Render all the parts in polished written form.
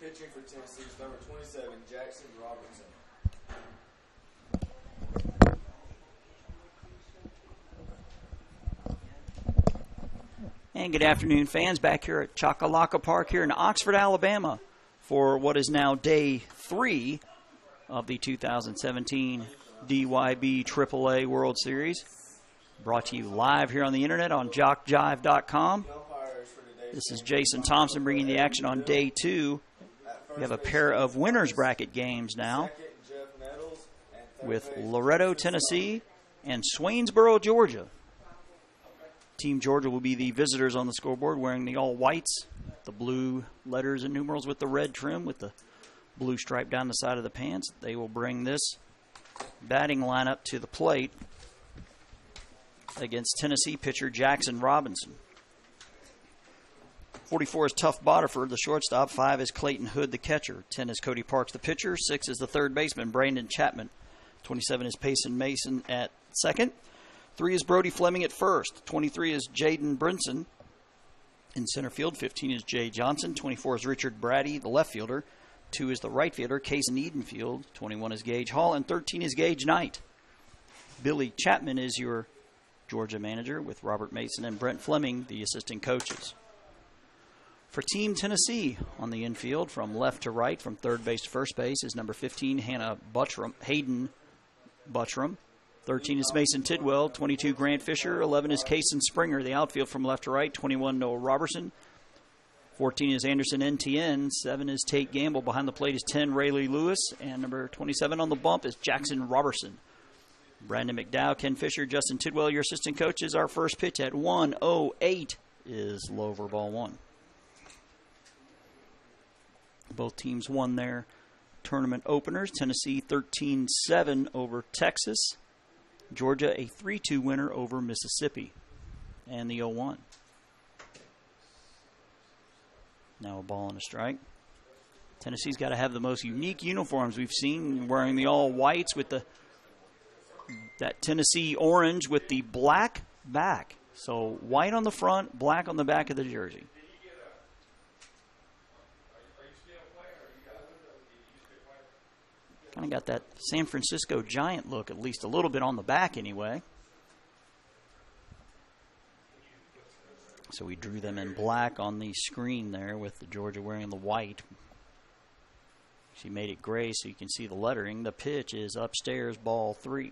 Pitching for Tennessee is number 27, Jackson Robertson. And good afternoon, fans. Back here at Choccolocco Park here in Oxford, Alabama for what is now day 3 of the 2017 DYB AAA World Series. Brought to you live here on the internet on JockJive.com. This is Jason Thompson bringing the action on day 2. We have a pair of winners bracket games now with Loretto, Tennessee and Swainsboro, Georgia. Team Georgia will be the visitors on the scoreboard wearing the all whites, the blue letters and numerals with the red trim with the blue stripe down the side of the pants. They will bring this batting lineup to the plate against Tennessee pitcher Jackson Robinson. 44 is Tuff Bodiford, the shortstop. 5 is Clayton Hood, the catcher. 10 is Cody Parks, the pitcher. 6 is the third baseman, Brandon Chapman. 27 is Payson Mason at second. 3 is Brody Fleming at first. 23 is Jaden Brinson in center field. 15 is Jay Johnson. 24 is Richard Brady, the left fielder. 2 is the right fielder, Kaysen Edenfield. 21 is Gage Hall. And 13 is Gage Knight. Billy Chapman is your Georgia manager with Robert Mason and Brent Fleming, the assistant coaches. For Team Tennessee on the infield, from left to right, from third base to first base, is number 15, Hayden Buttram. 13 is Mason Tidwell. 22, Grant Fisher. 11 is Kaysen Springer, the outfield from left to right. 21, Noah Robertson. 14 is Anderson NTN. 7 is Tate Gamble. Behind the plate is 10, Rayleigh Lewis. And number 27 on the bump is Jackson Robertson. Brandon McDowell, Ken Fisher, Justin Tidwell, your assistant coaches. Our first pitch at 1:08 is low for ball 1. Both teams won their tournament openers. Tennessee 13-7 over Texas. Georgia a 3-2 winner over Mississippi. And the 0-1. Now a ball and a strike. Tennessee's got to have the most unique uniforms we've seen, wearing the all whites with that Tennessee orange with the black back. So white on the front, black on the back of the jersey. Kind of got that San Francisco Giant look, at least a little bit on the back anyway. So we drew them in black on the screen there with the Georgia wearing the white. She made it gray so you can see the lettering. The pitch is upstairs, ball 3.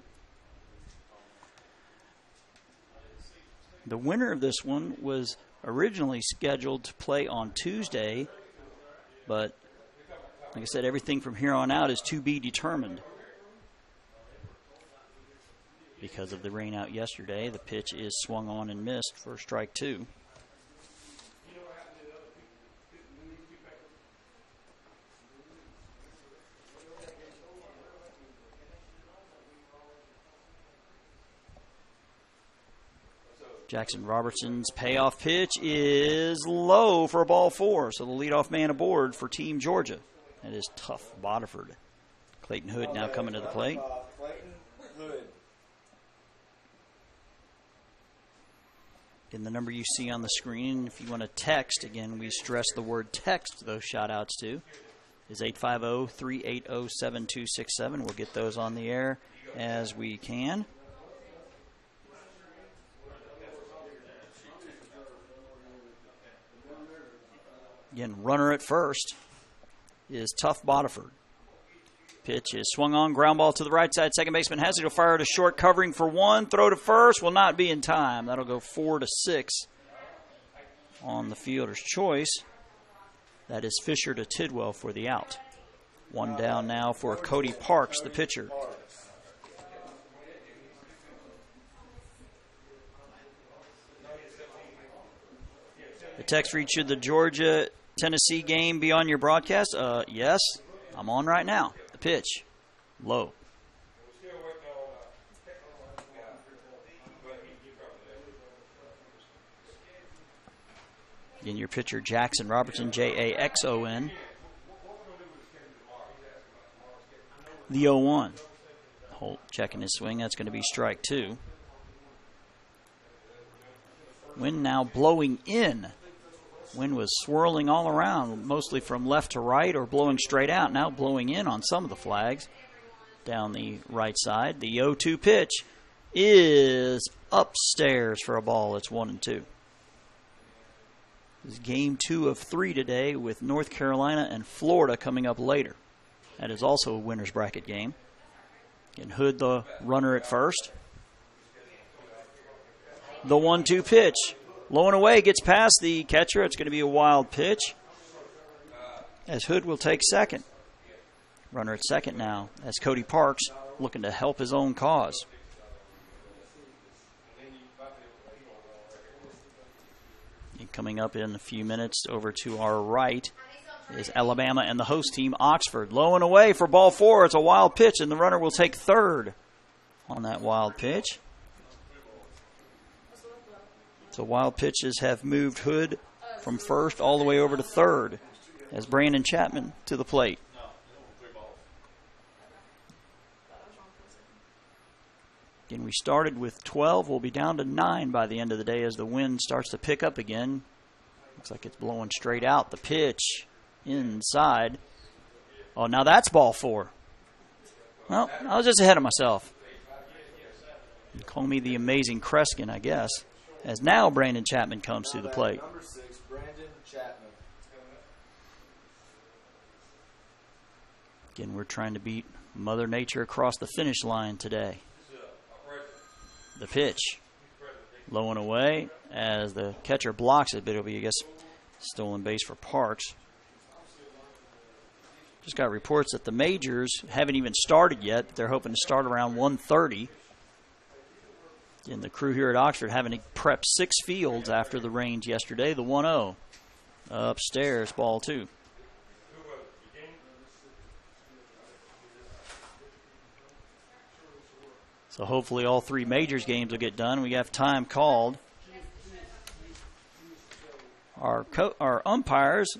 The winner of this one was originally scheduled to play on Tuesday, but like I said, everything from here on out is to be determined. Because of the rain out yesterday, the pitch is swung on and missed for strike 2. Jackson Robertson's payoff pitch is low for ball 4. So the leadoff man aboard for Team Georgia. That is Tuff Bodiford. Clayton Hood now coming to the plate. Again, the number you see on the screen, if you want to text, again, we stress the word text those shout-outs to, is 850-380-7267. We'll get those on the air as we can. Again, runner at first is Tuff Bodiford. Pitch is swung on, ground ball to the right side. Second baseman has it. He'll fire to short, covering for 1. Throw to first will not be in time. That'll go 4-6 on the fielder's choice. That is Fisher to Tidwell for the out. 1 down now for Cody Parks, the pitcher. The text read, should the Georgia-Tennessee game be on your broadcast? Yes, I'm on right now. The pitch, low. Again, your pitcher, Jackson Robertson, Jaxon. The 0-1. Holt checking his swing. That's going to be strike 2. Wind now blowing in Wind was swirling all around, mostly from left to right or blowing straight out, now blowing in on some of the flags down the right side. The 0-2 pitch is upstairs for a ball. It's 1-2. This is game 2 of 3 today with North Carolina and Florida coming up later. That is also a winner's bracket game. Again, Hood, the runner at first. The 1-2 pitch. Low and away, gets past the catcher. It's going to be a wild pitch as Hood will take second. Runner at second now as Cody Parks looking to help his own cause. And coming up in a few minutes over to our right is Alabama and the host team, Oxford. Low and away for ball 4. It's a wild pitch, and the runner will take third on that wild pitch. So wild pitches have moved Hood from first all the way over to third as Brandon Chapman to the plate. Again, we started with 12. We'll be down to 9 by the end of the day as the wind starts to pick up again. Looks like it's blowing straight out. The pitch inside. Oh, now that's ball 4. Well, I was just ahead of myself. Call me the amazing Kreskin, I guess. As now Brandon Chapman comes to the plate. Number 6, Brandon Chapman. Again, we're trying to beat Mother Nature across the finish line today. The pitch. Low and away as the catcher blocks it, but it'll be, I guess, stolen base for Parks. Just got reports that the majors haven't even started yet, but they're hoping to start around 1:30. And the crew here at Oxford having to prep 6 fields after the rains yesterday. The 1-0 upstairs, ball 2. So hopefully all 3 majors games will get done. We have time called. Our umpires,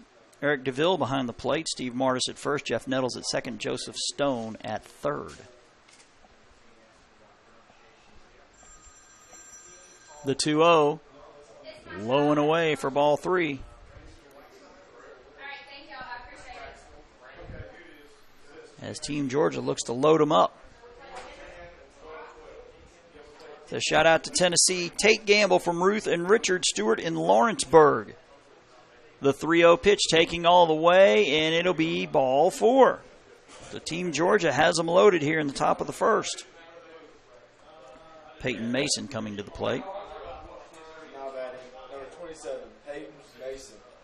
Eric DeVille behind the plate, Steve Martis at first, Jeff Nettles at second, Joseph Stone at third. The 2-0, low and away for ball 3. As Team Georgia looks to load them up. So shout out to Tennessee, Tate Gamble from Ruth and Richard Stewart in Lawrenceburg. The 3-0 pitch taking all the way, and it'll be ball 4. So Team Georgia has them loaded here in the top of the first. Peyton Mason coming to the plate.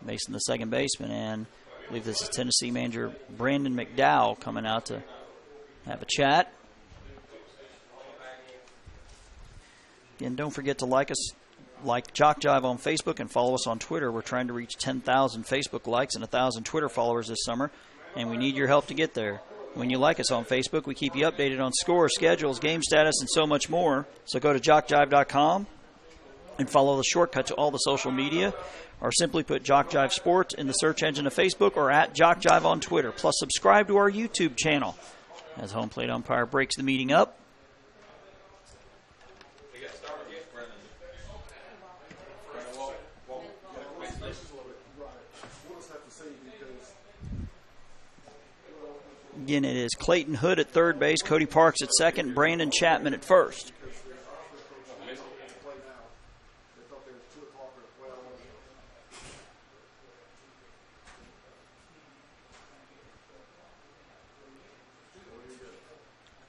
Mason, the second baseman, and I believe this is Tennessee manager Brandon McDowell coming out to have a chat. And don't forget to like JockJive on Facebook and follow us on Twitter. We're trying to reach 10,000 Facebook likes and 1,000 Twitter followers this summer, and we need your help to get there. When you like us on Facebook, we keep you updated on scores, schedules, game status, and so much more. So go to JockJive.com and follow the shortcut to all the social media, or simply put JockJive Sports in the search engine of Facebook or at JockJive on Twitter. Plus, subscribe to our YouTube channel as home plate umpire breaks the meeting up. Again, it is Clayton Hood at third base, Cody Parks at second, Brandon Chapman at first.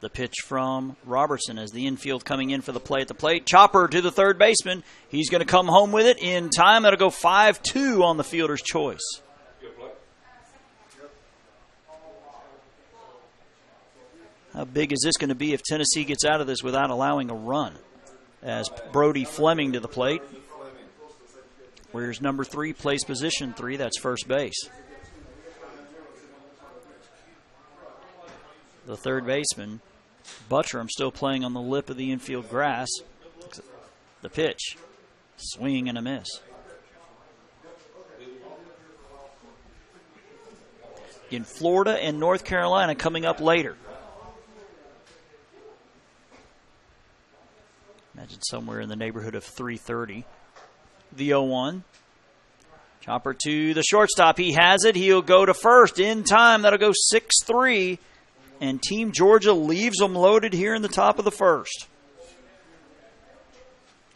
The pitch from Robertson as the infield coming in for the play at the plate. Chopper to the third baseman. He's going to come home with it in time. That'll go 5-2 on the fielder's choice. How big is this going to be if Tennessee gets out of this without allowing a run? As Brody Fleming to the plate. Where's number 3, plays position 3. That's first base. The third baseman, Buttram, still playing on the lip of the infield grass. The pitch, swing and a miss. In Florida and North Carolina coming up later. Imagine somewhere in the neighborhood of 3:30. The 0-1. Chopper to the shortstop. He has it. He'll go to first in time. That'll go 6-3. And Team Georgia leaves them loaded here in the top of the first.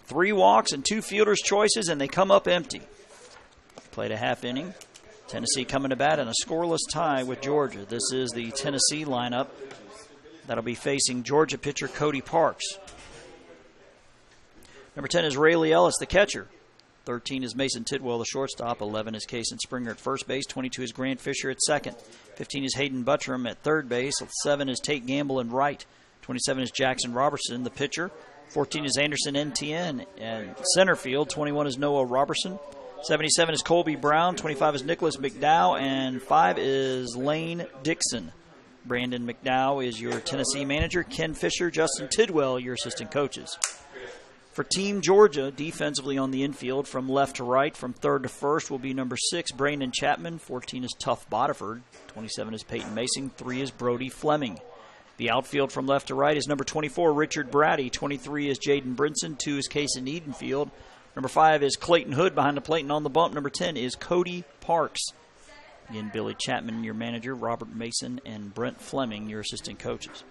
3 walks and 2 fielders' choices, and they come up empty. Played a half inning. Tennessee coming to bat in a scoreless tie with Georgia. This is the Tennessee lineup that'll be facing Georgia pitcher Cody Parks. Number 10 is Rayleigh Ellis, the catcher. 13 is Mason Tidwell, the shortstop. 11 is Kason Springer at first base. 22 is Grant Fisher at second. 15 is Hayden Buttram at third base. 7 is Tate Gamble in right. 27 is Jackson Robertson, the pitcher. 14 is Anderson NTN and center field. 21 is Noah Robertson. 77 is Colby Brown. 25 is Nicholas McDowell. And 5 is Lane Dixon. Brandon McDowell is your Tennessee manager. Ken Fisher, Justin Tidwell, your assistant coaches. For Team Georgia, defensively on the infield, from left to right, from third to first, will be number 6, Brandon Chapman. 14 is Tuff Bodiford. 27 is Peyton Mason. 3 is Brody Fleming. The outfield from left to right is number 24, Richard Brady. 23 is Jaden Brinson. 2 is Kason Edenfield. Number 5 is Clayton Hood behind the plate, and on the bump, number 10 is Cody Parks. Again, Billy Chapman, your manager, Robert Mason, and Brent Fleming, your assistant coaches.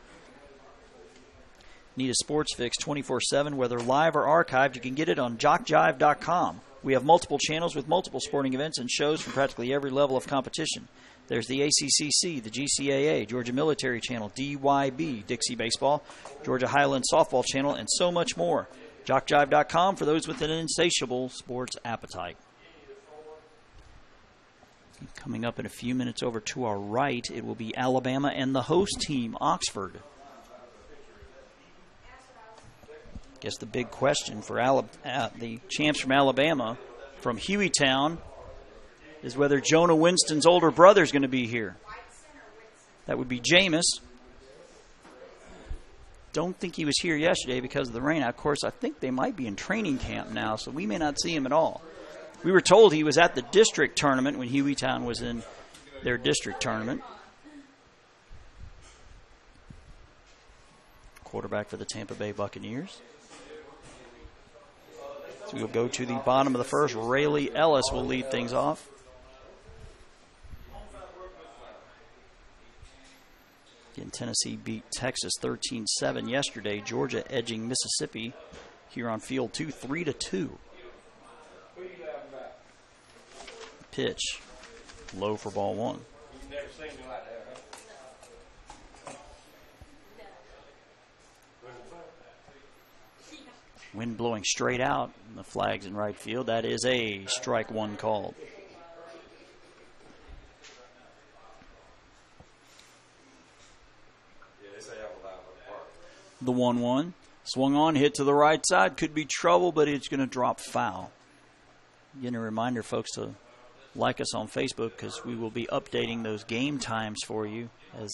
Need a sports fix 24/7, whether live or archived, you can get it on JockJive.com. We have multiple channels with multiple sporting events and shows from practically every level of competition. There's the ACCC, the GCAA, Georgia Military Channel, DYB, Dixie Baseball, Georgia Highland Softball Channel, and so much more. JockJive.com for those with an insatiable sports appetite. Coming up in a few minutes over to our right, it will be Alabama and the host team, Oxford. I guess the big question for the champs from Alabama, from Hueytown, is whether Jonah Winston's older brother is going to be here. That would be Jameis. Don't think he was here yesterday because of the rain. Of course, I think they might be in training camp now, so we may not see him at all. We were told he was at the district tournament when Hueytown was in their district tournament. Quarterback for the Tampa Bay Buccaneers. So we'll go to the bottom of the first. Rayleigh Ellis will lead things off. Again, Tennessee beat Texas 13-7 yesterday. Georgia edging Mississippi here on field 2, 3-2. Pitch low for ball 1. Wind blowing straight out. The flag's in right field. That is a strike 1 called. The 1-1. Swung on, hit to the right side. Could be trouble, but it's going to drop foul. Again, a reminder, folks, to like us on Facebook because we will be updating those game times for you, as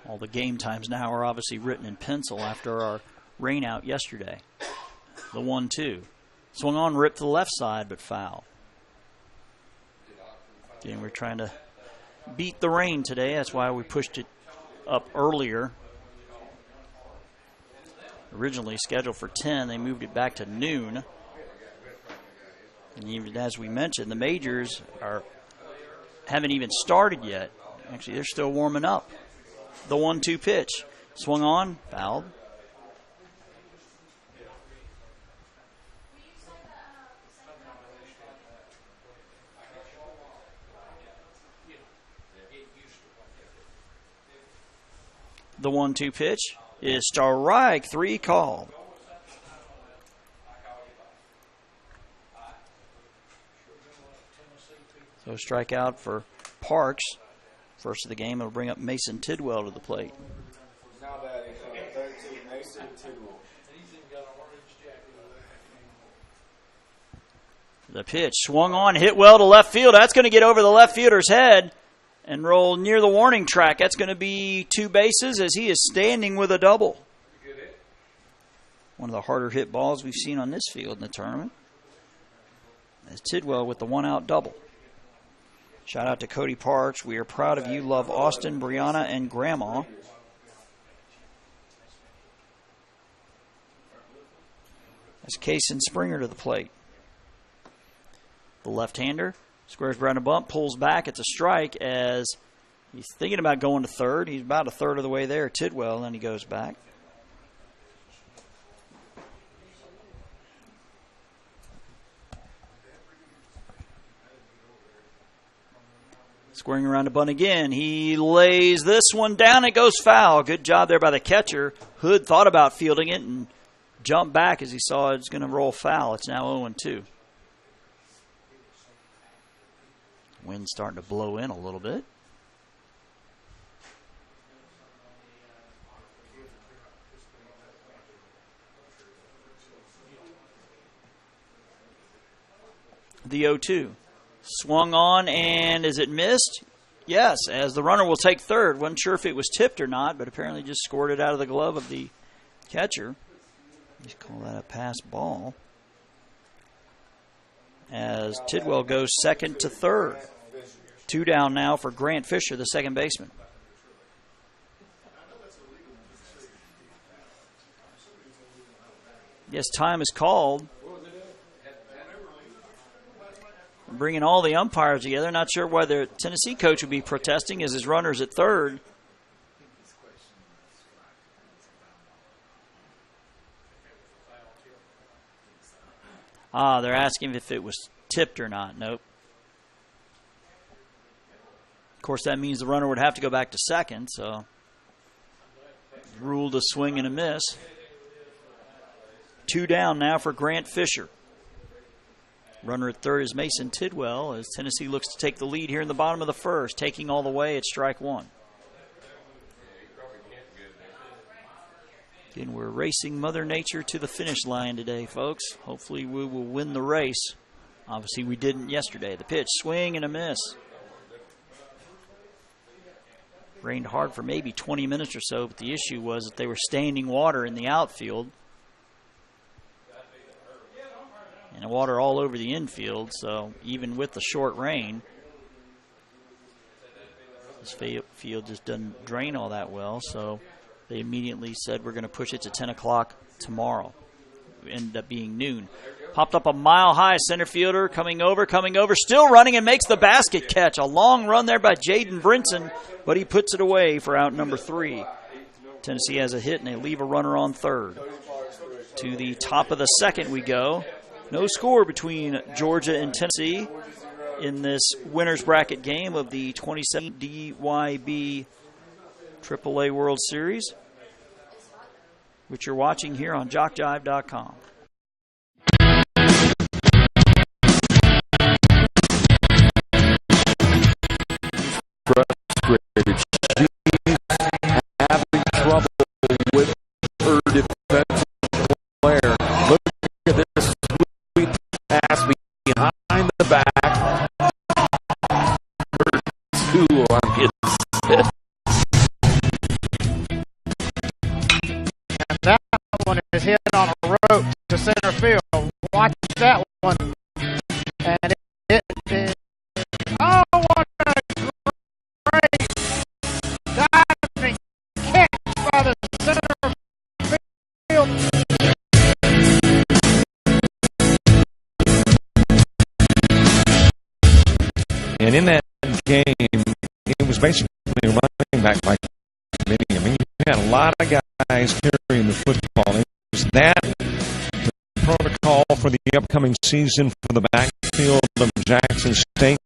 all the game times now are obviously written in pencil after our rain out yesterday. The 1-2. Swung on, ripped to the left side, but foul. Again, we're trying to beat the rain today. That's why we pushed it up earlier. Originally scheduled for 10, they moved it back to noon. And even as we mentioned, the majors haven't even started yet. Actually, they're still warming up. The 1-2 pitch. Swung on, fouled. The 1-2 pitch is strike 3 called. So strikeout for Parks. First of the game, it'll bring up Mason Tidwell to the plate. Now batting 13, Mason Tidwell. The pitch swung on, hit well to left field. That's going to get over the left fielder's head and roll near the warning track. That's going to be 2 bases as he is standing with a double. One of the harder hit balls we've seen on this field in the tournament. As Tidwell with the 1-out double. Shout out to Cody Parks. We are proud of you. Love Austin, Brianna, and Grandma. That's Kason Springer to the plate. the left-hander. Squares around a bump, pulls back. It's a strike as he's thinking about going to third. He's about a third of the way there, Tidwell, and then he goes back. Squaring around a bunt again. He lays this one down. It goes foul. Good job there by the catcher. Hood thought about fielding it and jumped back as he saw it's going to roll foul. It's now 0-2. Wind's starting to blow in a little bit. The 0-2. Swung on, and is it missed? Yes, as the runner will take third. Wasn't sure if it was tipped or not, but apparently just scored it out of the glove of the catcher. Just call that a pass ball. As Tidwell goes second to third. 2 down now for Grant Fisher, the second baseman. Yes, time is called. Bringing all the umpires together. Not sure why the Tennessee coach would be protesting as his runner's at third. They're asking if it was tipped or not. Nope. Of course, that means the runner would have to go back to second, so ruled a swing and a miss. 2 down now for Grant Fisher. Runner at third is Mason Tidwell as Tennessee looks to take the lead here in the bottom of the first, taking all the way at strike one. Again, we're racing Mother Nature to the finish line today, folks. Hopefully we will win the race. Obviously we didn't yesterday. The pitch, swing and a miss. Rained hard for maybe 20 minutes or so, but the issue was that they were standing water in the outfield. And water all over the infield, so even with the short rain, this field just doesn't drain all that well, so they immediately said we're going to push it to 10 o'clock tomorrow. It ended up being noon. Popped up a mile-high center fielder, coming over, still running and makes the basket catch. A long run there by Jaden Brinson, but he puts it away for out number 3. Tennessee has a hit, and they leave a runner on third. To the top of the second we go. No score between Georgia and Tennessee in this winner's bracket game of the 2017 DYB AAA World Series, which you're watching here on JockJive.com. Frustrated. She's having trouble with her defensive player. Look at this sweet pass behind the back. Number 2 on his set. And that one is hit on a rope to center field. Watch that one. And it is. Oh, what a great diving catch by the center field. And in that game, it was basically running back by committee. I mean, you had a lot of guys carrying the football. It was that the protocol for the upcoming season for the backfield of Jackson State.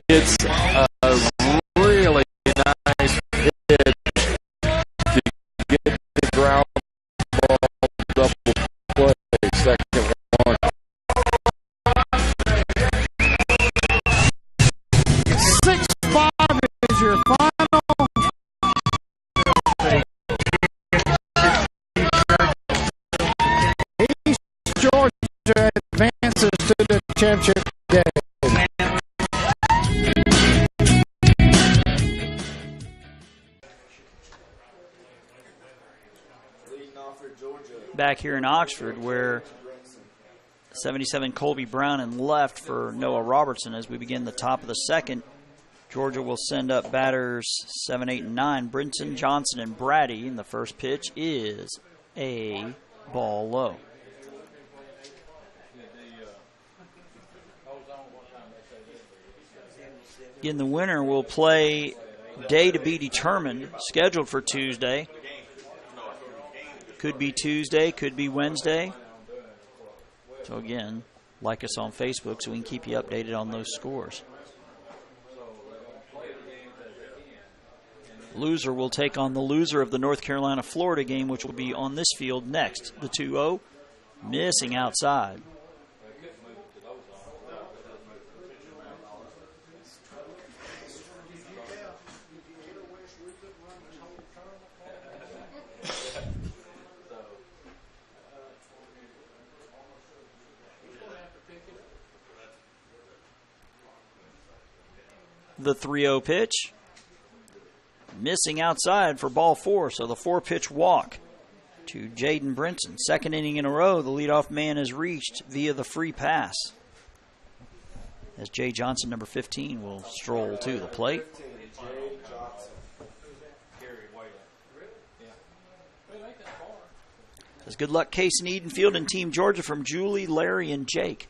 It's a really nice hit to get the ground ball double play, second one. 6-5 is your final. East Georgia advances to the championship game. Back here in Oxford, where 77 Colby Brown and left for Noah Robertson as we begin the top of the second. Georgia will send up batters 7, 8, and 9. Brinson, Johnson, and Brady. And the first pitch is a ball low. Again, the winner will play day to be determined, scheduled for Tuesday. Could be Tuesday, could be Wednesday. So again, like us on Facebook so we can keep you updated on those scores. Loser will take on the loser of the North Carolina-Florida game, which will be on this field next. The 2-0, missing outside. The 3-0 pitch. Missing outside for ball 4, so the 4-pitch walk to Jaden Brinson. Second inning in a row, the leadoff man is reached via the free pass. As Jay Johnson, number 15, will stroll to the plate. Says good luck, Case and Edenfield and Team Georgia from Julie, Larry, and Jake.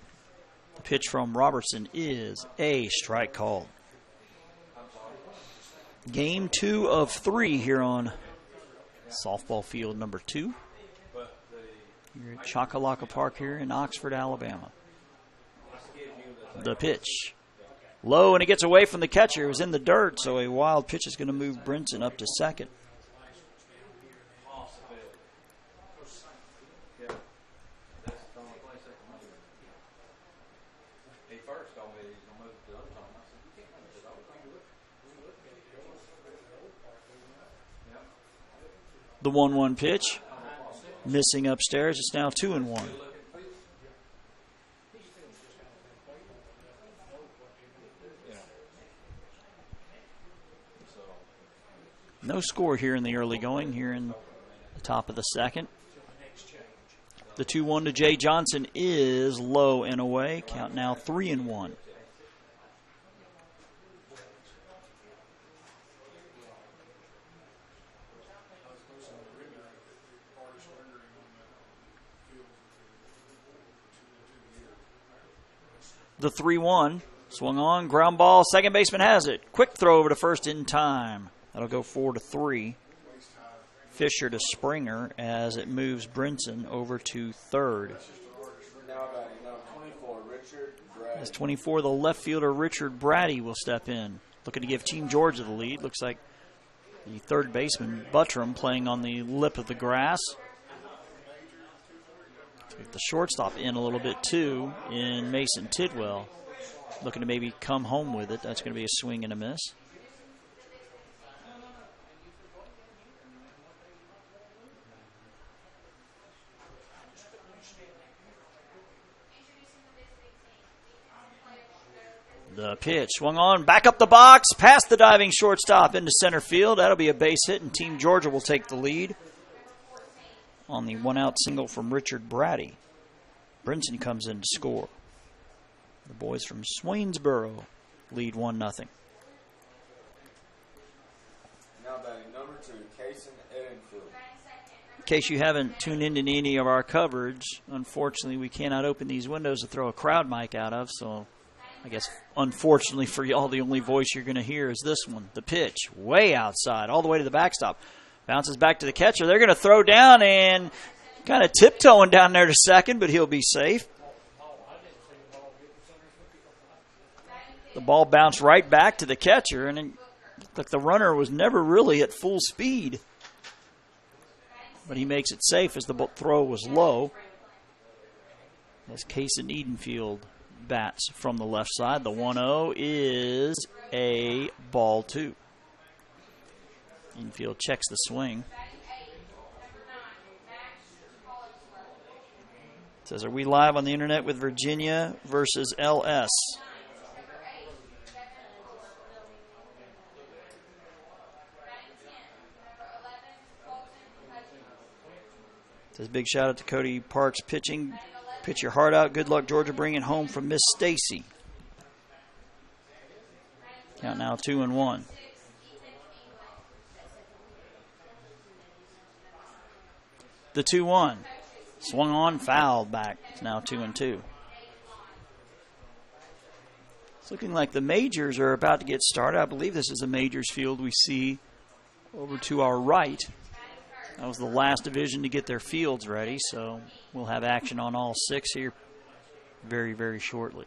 The pitch from Robertson is a strike called. Game 2 of 3 here on softball field number 2. Here at Choccolocco Park here in Oxford, Alabama. The pitch. Low, and it gets away from the catcher. It was in the dirt, so a wild pitch is going to move Brinson up to second. The 1-1 pitch, missing upstairs. It's now 2-1. No score here in the early going, here in the top of the second. The 2-1 to Jay Johnson is low and away. Count now 3-1. The 3-1, swung on, ground ball, second baseman has it. Quick throw over to first in time. That'll go 4-3. Fisher to Springer as it moves Brinson over to third. As 24, the left fielder Richard Brady will step in. Looking to give Team Georgia the lead. Looks like the third baseman Buttram playing on the lip of the grass. Get the shortstop in a little bit too in Mason Tidwell. Looking to maybe come home with it. That's going to be a swing and a miss. The pitch swung on, back up the box, past the diving shortstop into center field. That'll be a base hit, and Team Georgia will take the lead on the one-out single from Richard Brady. Brinson comes in to score. The boys from Swainsboro lead 1-0. Now batting number 2, Case and Edenfield. In case you haven't tuned into any of our coverage, unfortunately we cannot open these windows to throw a crowd mic out of, so I guess unfortunately for y'all the only voice you're going to hear is this one. The pitch, way outside, all the way to the backstop. Bounces back to the catcher. They're going to throw down and kind of tiptoeing down there to second, but he'll be safe. The ball bounced right back to the catcher, and it looked like the runner was never really at full speed. But he makes it safe as the throw was low. As Case and Edenfield bats from the left side. The 1-0 is a ball 2. Infield checks the swing. It says, are we live on the internet with Virginia versus LS? It says, big shout out to Cody Parks pitching. Pitch your heart out. Good luck, Georgia. Bring it home from Miss Stacy. Count now 2-1. The 2-1. Swung on, fouled back. It's now 2-2. It's looking like the majors are about to get started. I believe this is the majors field we see over to our right. That was the last division to get their fields ready, so we'll have action on all 6 here very, very shortly.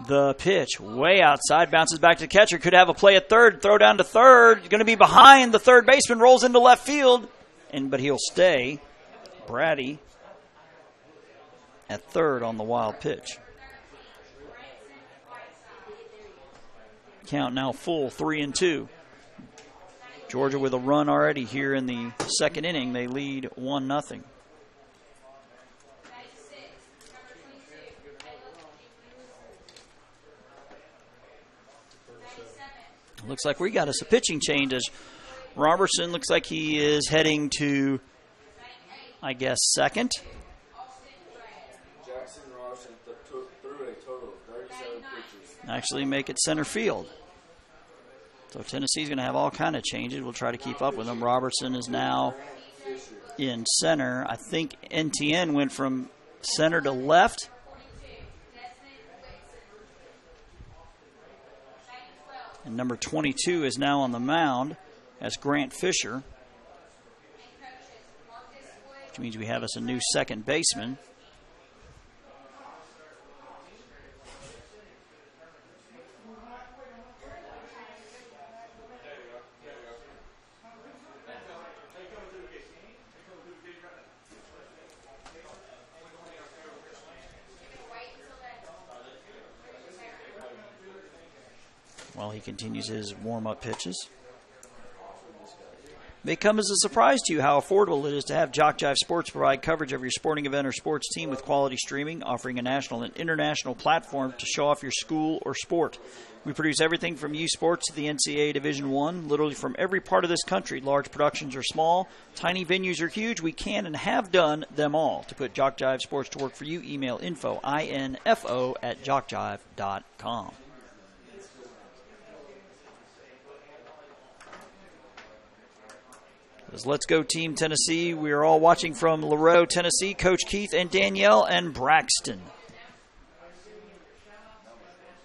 The pitch way outside, bounces back to the catcher. Could have a play at third, throw down to third. Going to be behind. The third baseman rolls into left field, but he'll stay. Brady at third on the wild pitch. Count now full, 3-2. Georgia with a run already here in the second inning. They lead 1-0. Looks like we got us a pitching change as Robertson looks like he is heading to, I guess, second. Jackson Robertson threw a total of 37 pitches. Actually make it center field. So Tennessee's going to have all kind of changes. We'll try to keep up with them. Robertson is now in center. I think NTN went from center to left. And number 22 is now on the mound as Grant Fisher, which means we have us a new second baseman. While he continues his warm-up pitches. May come as a surprise to you how affordable it is to have JockJive Sports provide coverage of your sporting event or sports team with quality streaming, offering a national and international platform to show off your school or sport. We produce everything from U Sports to the NCAA Division I, literally from every part of this country. Large productions are small, tiny venues are huge. We can and have done them all. To put JockJive Sports to work for you, email info@jockjive.com. Let's go Team Tennessee. We are all watching from Lareau, Tennessee. Coach Keith and Danielle and Braxton.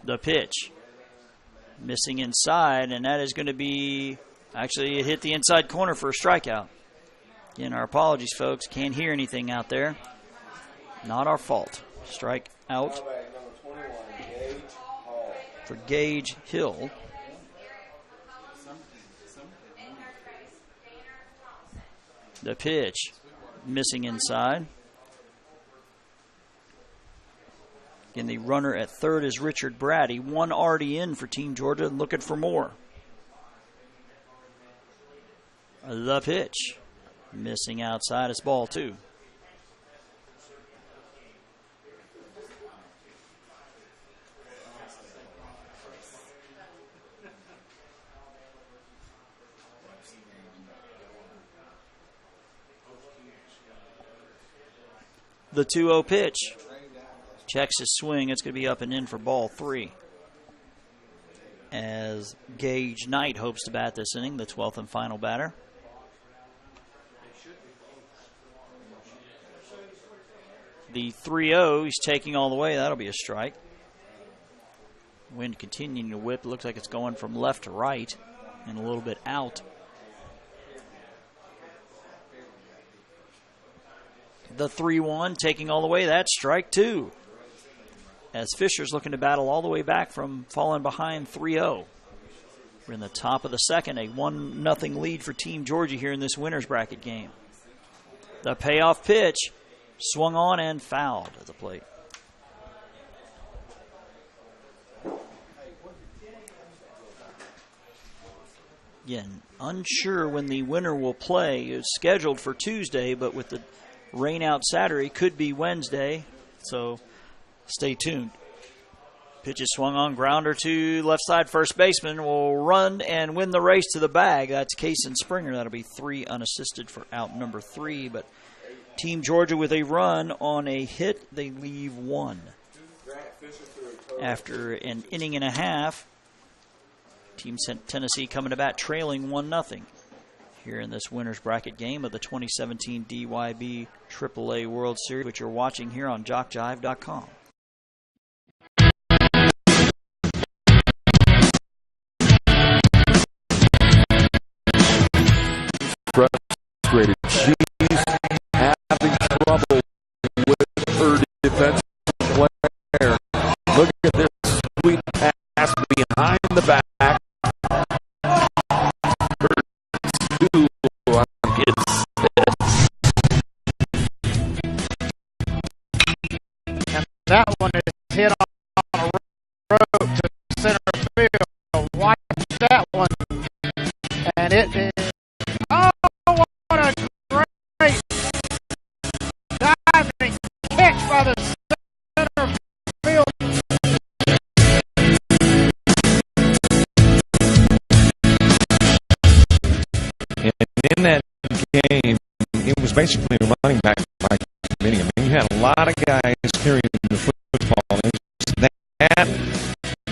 The pitch. Missing inside, and that is going to be, actually it hit the inside corner for a strikeout. Again, our apologies, folks. Can't hear anything out there. Not our fault. Strike out for Gage Hill. The pitch, missing inside. Again, the runner at third is Richard Brady. One already in for Team Georgia, looking for more. The pitch, missing outside. It's ball 2. The 2-0 pitch. Checks his swing. It's going to be up and in for ball 3. As Gage Knight hopes to bat this inning, the 12th and final batter. The 3-0, he's taking all the way. That'll be a strike. Wind continuing to whip. It looks like it's going from left to right and a little bit out. The 3-1 taking all the way. That's strike 2. As Fisher's looking to battle all the way back from falling behind 3-0. We're in the top of the second. A 1-0 lead for Team Georgia here in this winner's bracket game. The payoff pitch swung on and fouled at the plate. Again, unsure when the winner will play. It's scheduled for Tuesday, but with the rain out Saturday, could be Wednesday, so stay tuned. Pitch is swung on, grounder to left side. First baseman will run and win the race to the bag. That's Cason Springer. That'll be 3 unassisted for out number 3, but Team Georgia with a run on a hit. They leave 1. After an inning and a half, Team Tennessee coming to bat trailing 1-0. here in this winner's bracket game of the 2017 DYB AAA World Series, which you're watching here on JockJive.com. Frustrated. She's having trouble with her defensive player. Look at this sweet pass behind the back. And that one is hit on a rope to center field. Watch that one. And it is, oh, what a great diving catch by the center field. And in that game, it was basically a running back by committee. I mean, you had a lot of guys carrying the football. It was that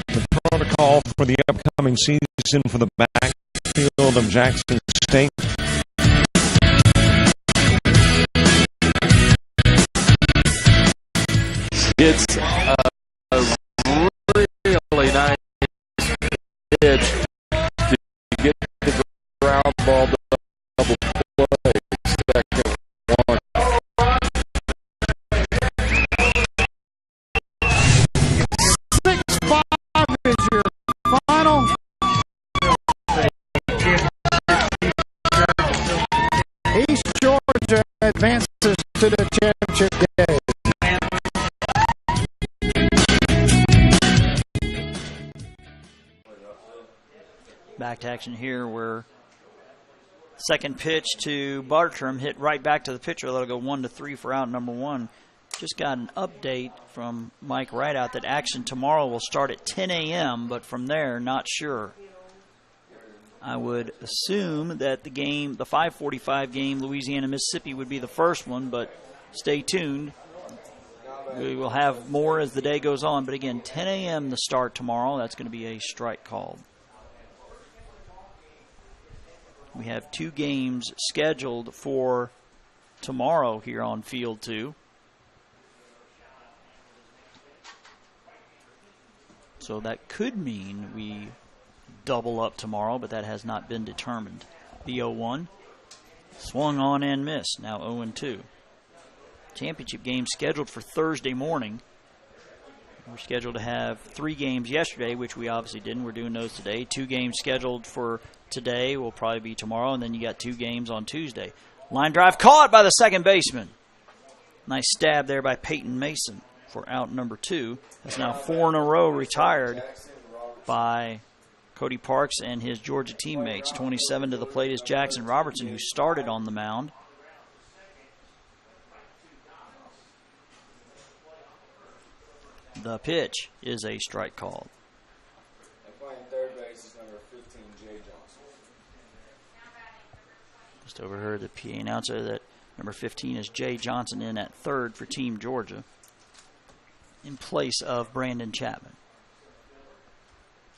the protocol for the upcoming season for the backfield of Jackson State. It's a really nice pitch to get the ground ball to double play. Second one. 6-5 is your final. East Georgia advances to the championship game. Back to action here where second pitch to Bartram hit right back to the pitcher. That'll go 1-3 for out number one. Just got an update from Mike Rideout that action tomorrow will start at 10 a.m., but from there, not sure. I would assume that the game, the 5:45 game, Louisiana-Mississippi, would be the first one, but stay tuned. We will have more as the day goes on, but again, 10 a.m. the start tomorrow. That's going to be a strike called. We have 2 games scheduled for tomorrow here on Field 2. So that could mean we double up tomorrow, but that has not been determined. The 0-1. Swung on and missed. Now 0-2. Championship game scheduled for Thursday morning. We're scheduled to have 3 games yesterday, which we obviously didn't. We're doing those today. 2 games scheduled for today will probably be tomorrow, and then you got 2 games on Tuesday. Line drive caught by the second baseman. Nice stab there by Peyton Mason for out number 2. That's now 4 in a row retired by Cody Parks and his Georgia teammates. 27 to the plate is Jackson Robertson, who started on the mound. The pitch is a strike called. And playing third base is number 15, Jay Johnson. Just overheard the PA announcer that number 15 is Jay Johnson in at third for Team Georgia in place of Brandon Chapman.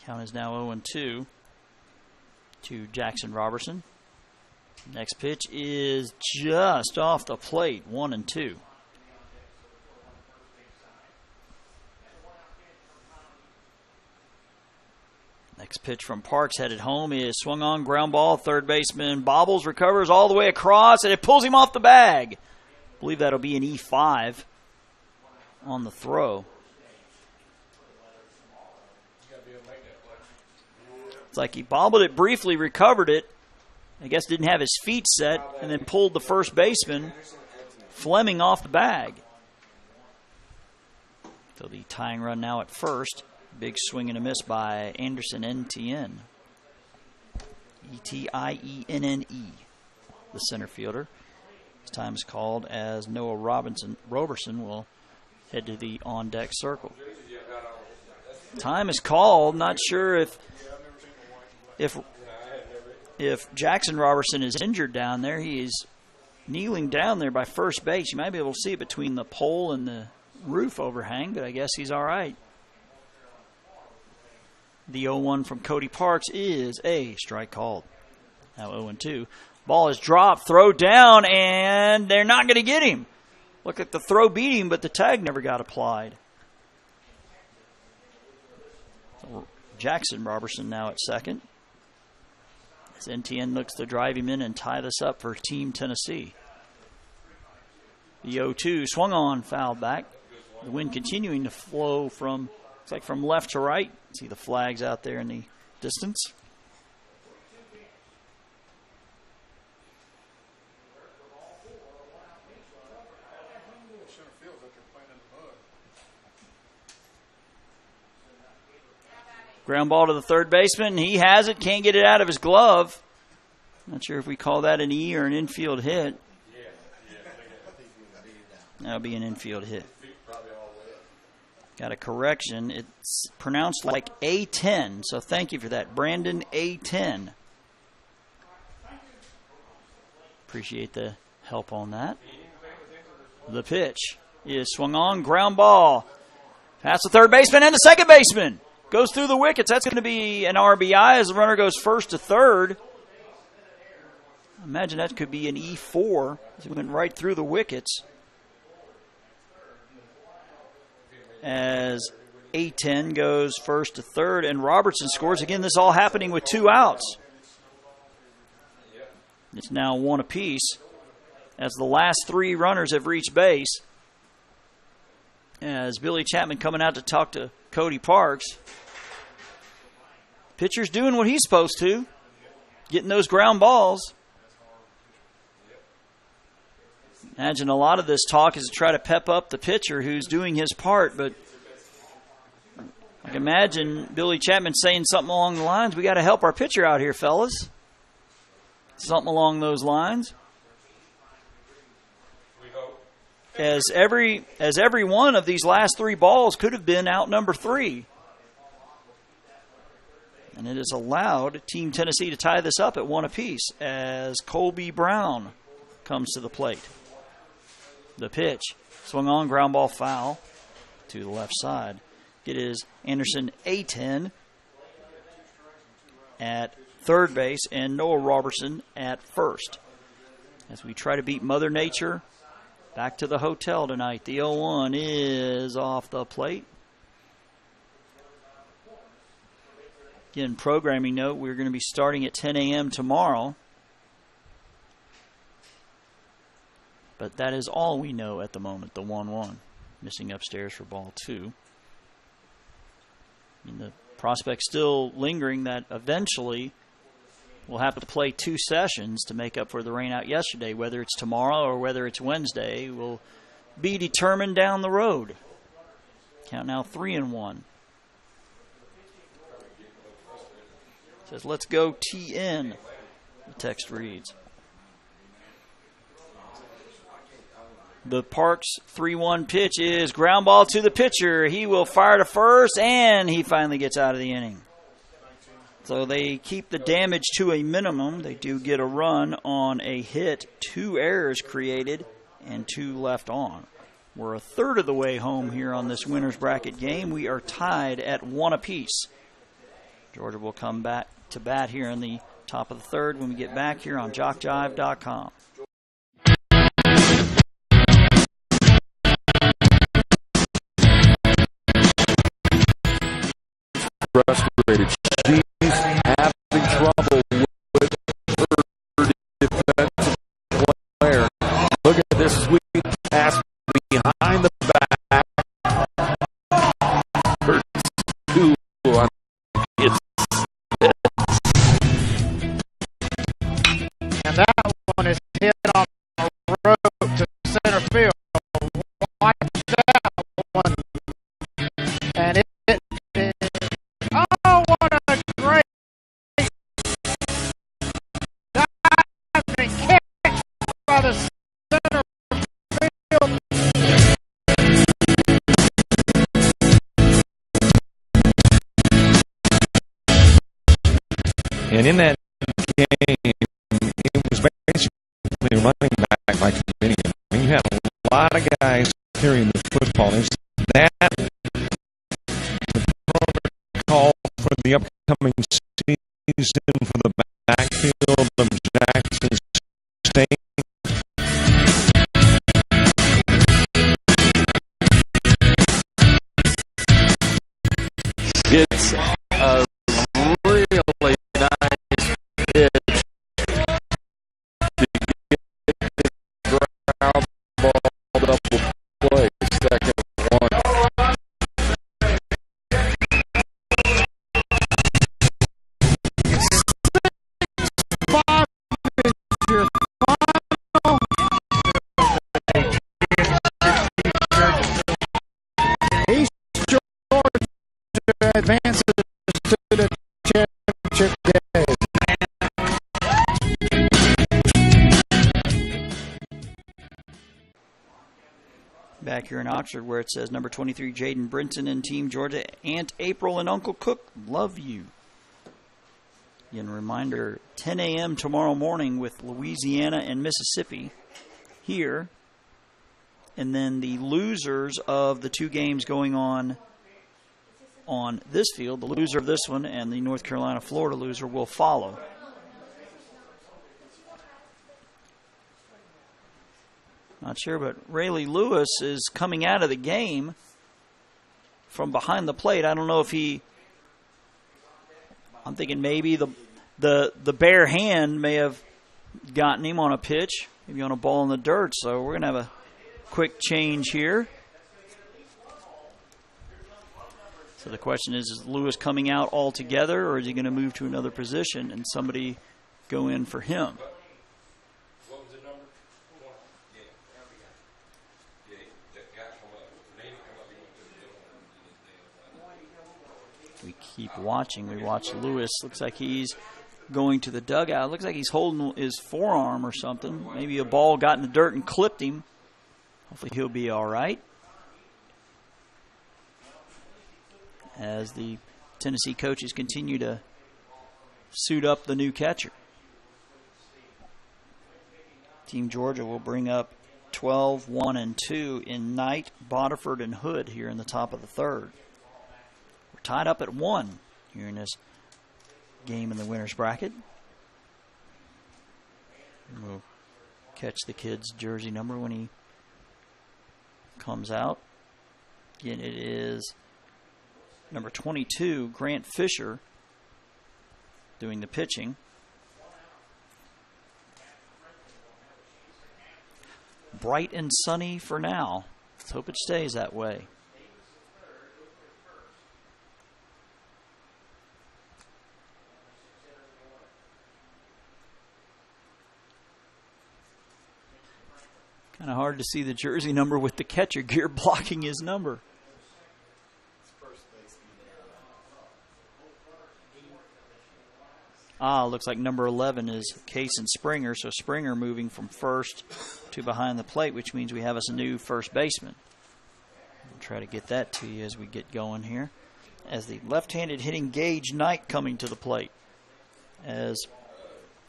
Count is now 0-2 to Jackson Robertson. Next pitch is just off the plate, 1-2. Next pitch from Parks headed home is swung on, ground ball. Third baseman bobbles, recovers all the way across, and it pulls him off the bag. I believe that'll be an E5 on the throw. It's like he bobbled it briefly, recovered it. I guess didn't have his feet set, and then pulled the first baseman, Fleming, off the bag. So the tying run now at first. Big swing and a miss by Anderson Etienne. Etienne, the center fielder. His time is called as Noah Roberson will head to the on-deck circle. Time is called. Not sure if Jackson Robertson is injured down there. He is kneeling down there by first base. You might be able to see it between the pole and the roof overhang, but I guess he's all right. The 0-1 from Cody Parks is a strike called. Now 0-2. Ball is dropped, throw down, and they're not going to get him. Look like the throw beat him, but the tag never got applied. Jackson Robertson now at second. As NTN looks to drive him in and tie this up for Team Tennessee. The 0-2 swung on, foul back. The wind continuing to flow from, looks like from left to right. See the flags out there in the distance. Ground ball to the third baseman. He has it. Can't get it out of his glove. Not sure if we call that an E or an infield hit. That'll be an infield hit. Got a correction. It's pronounced like A10. So thank you for that, Brandon A10. Appreciate the help on that. The pitch is swung on. Ground ball. Past the third baseman and the second baseman. Goes through the wickets. That's going to be an RBI as the runner goes first to third. Imagine that could be an E4 as it went right through the wickets. As A10 goes first to third and Robertson scores. Again, this all happening with 2 outs. It's now 1 apiece as the last 3 runners have reached base. As Billy Chapman coming out to talk to Cody Parks. Pitcher's doing what he's supposed to, getting those ground balls. Imagine a lot of this talk is to try to pep up the pitcher who's doing his part, but I can imagine Billy Chapman saying something along the lines, we got to help our pitcher out here, fellas. Something along those lines. As every one of these last 3 balls could have been out number 3. And it has allowed Team Tennessee to tie this up at 1 apiece as Colby Brown comes to the plate. The pitch, swung on, ground ball foul to the left side. It is Anderson A10 at third base and Noah Robertson at first. As we try to beat Mother Nature back to the hotel tonight. The 0-1 is off the plate. Again, programming note, we're going to be starting at 10 a.m. tomorrow. But that is all we know at the moment, the 1-1. Missing upstairs for ball 2. I mean, the prospect still lingering that eventually we'll have to play 2 sessions to make up for the rain out yesterday. Whether it's tomorrow or whether it's Wednesday will be determined down the road. Count now 3-1. Says, let's go TN, the text reads. The Parks 3-1 pitch is ground ball to the pitcher. He will fire to first, and he finally gets out of the inning. So they keep the damage to a minimum. They do get a run on a hit, 2 errors created, and 2 left on. We're a third of the way home here on this winner's bracket game. We are tied at 1 apiece. Georgia will come back to bat here in the top of the third when we get back here on JockJive.com. Frustrated. She's having trouble with her defensive player. Look at this sweet pass behind the back. Hurts too. And that one is hit on the road to center field. Watch that one. And it is, oh, what a great diving catch by the center field. And in that game, it was basically running back by committee. I mean, you had a lot of guys carrying the football. Is that the protocol for the upcoming season for the backfield of Jackson back here in Oxford, where it says number 23, Jaden Brinson and Team Georgia, Aunt April and Uncle Cook, love you. Again, a reminder, 10 a.m. tomorrow morning with Louisiana and Mississippi here. And then the losers of the two games going on this field, the loser of this one and the North Carolina-Florida loser, will follow. Not sure, but Rayleigh Lewis is coming out of the game from behind the plate. I don't know if I'm thinking maybe the bare hand may have gotten him on a pitch, maybe on a ball in the dirt. So we're going to have a quick change here. So the question is Lewis coming out altogether, or is he going to move to another position and somebody go in for him? What was the number? We keep watching. We watch Lewis. Looks like he's going to the dugout. Looks like he's holding his forearm or something. Maybe a ball got in the dirt and clipped him. Hopefully he'll be all right. As the Tennessee coaches continue to suit up the new catcher. Team Georgia will bring up 12, 1, and 2 in Knight, Bodiford, and Hood here in the top of the third. We're tied up at 1 here in this game in the winner's bracket. And we'll catch the kid's jersey number when he comes out. Again, it is number 22, Grant Fisher, doing the pitching. Bright and sunny for now. Let's hope it stays that way. Kind of hard to see the jersey number with the catcher gear blocking his number. Looks like number 11 is Cason Springer. So Springer moving from first to behind the plate, which means we have us a new first baseman. We'll try to get that to you as we get going here. As the left-handed hitting Gage Knight coming to the plate as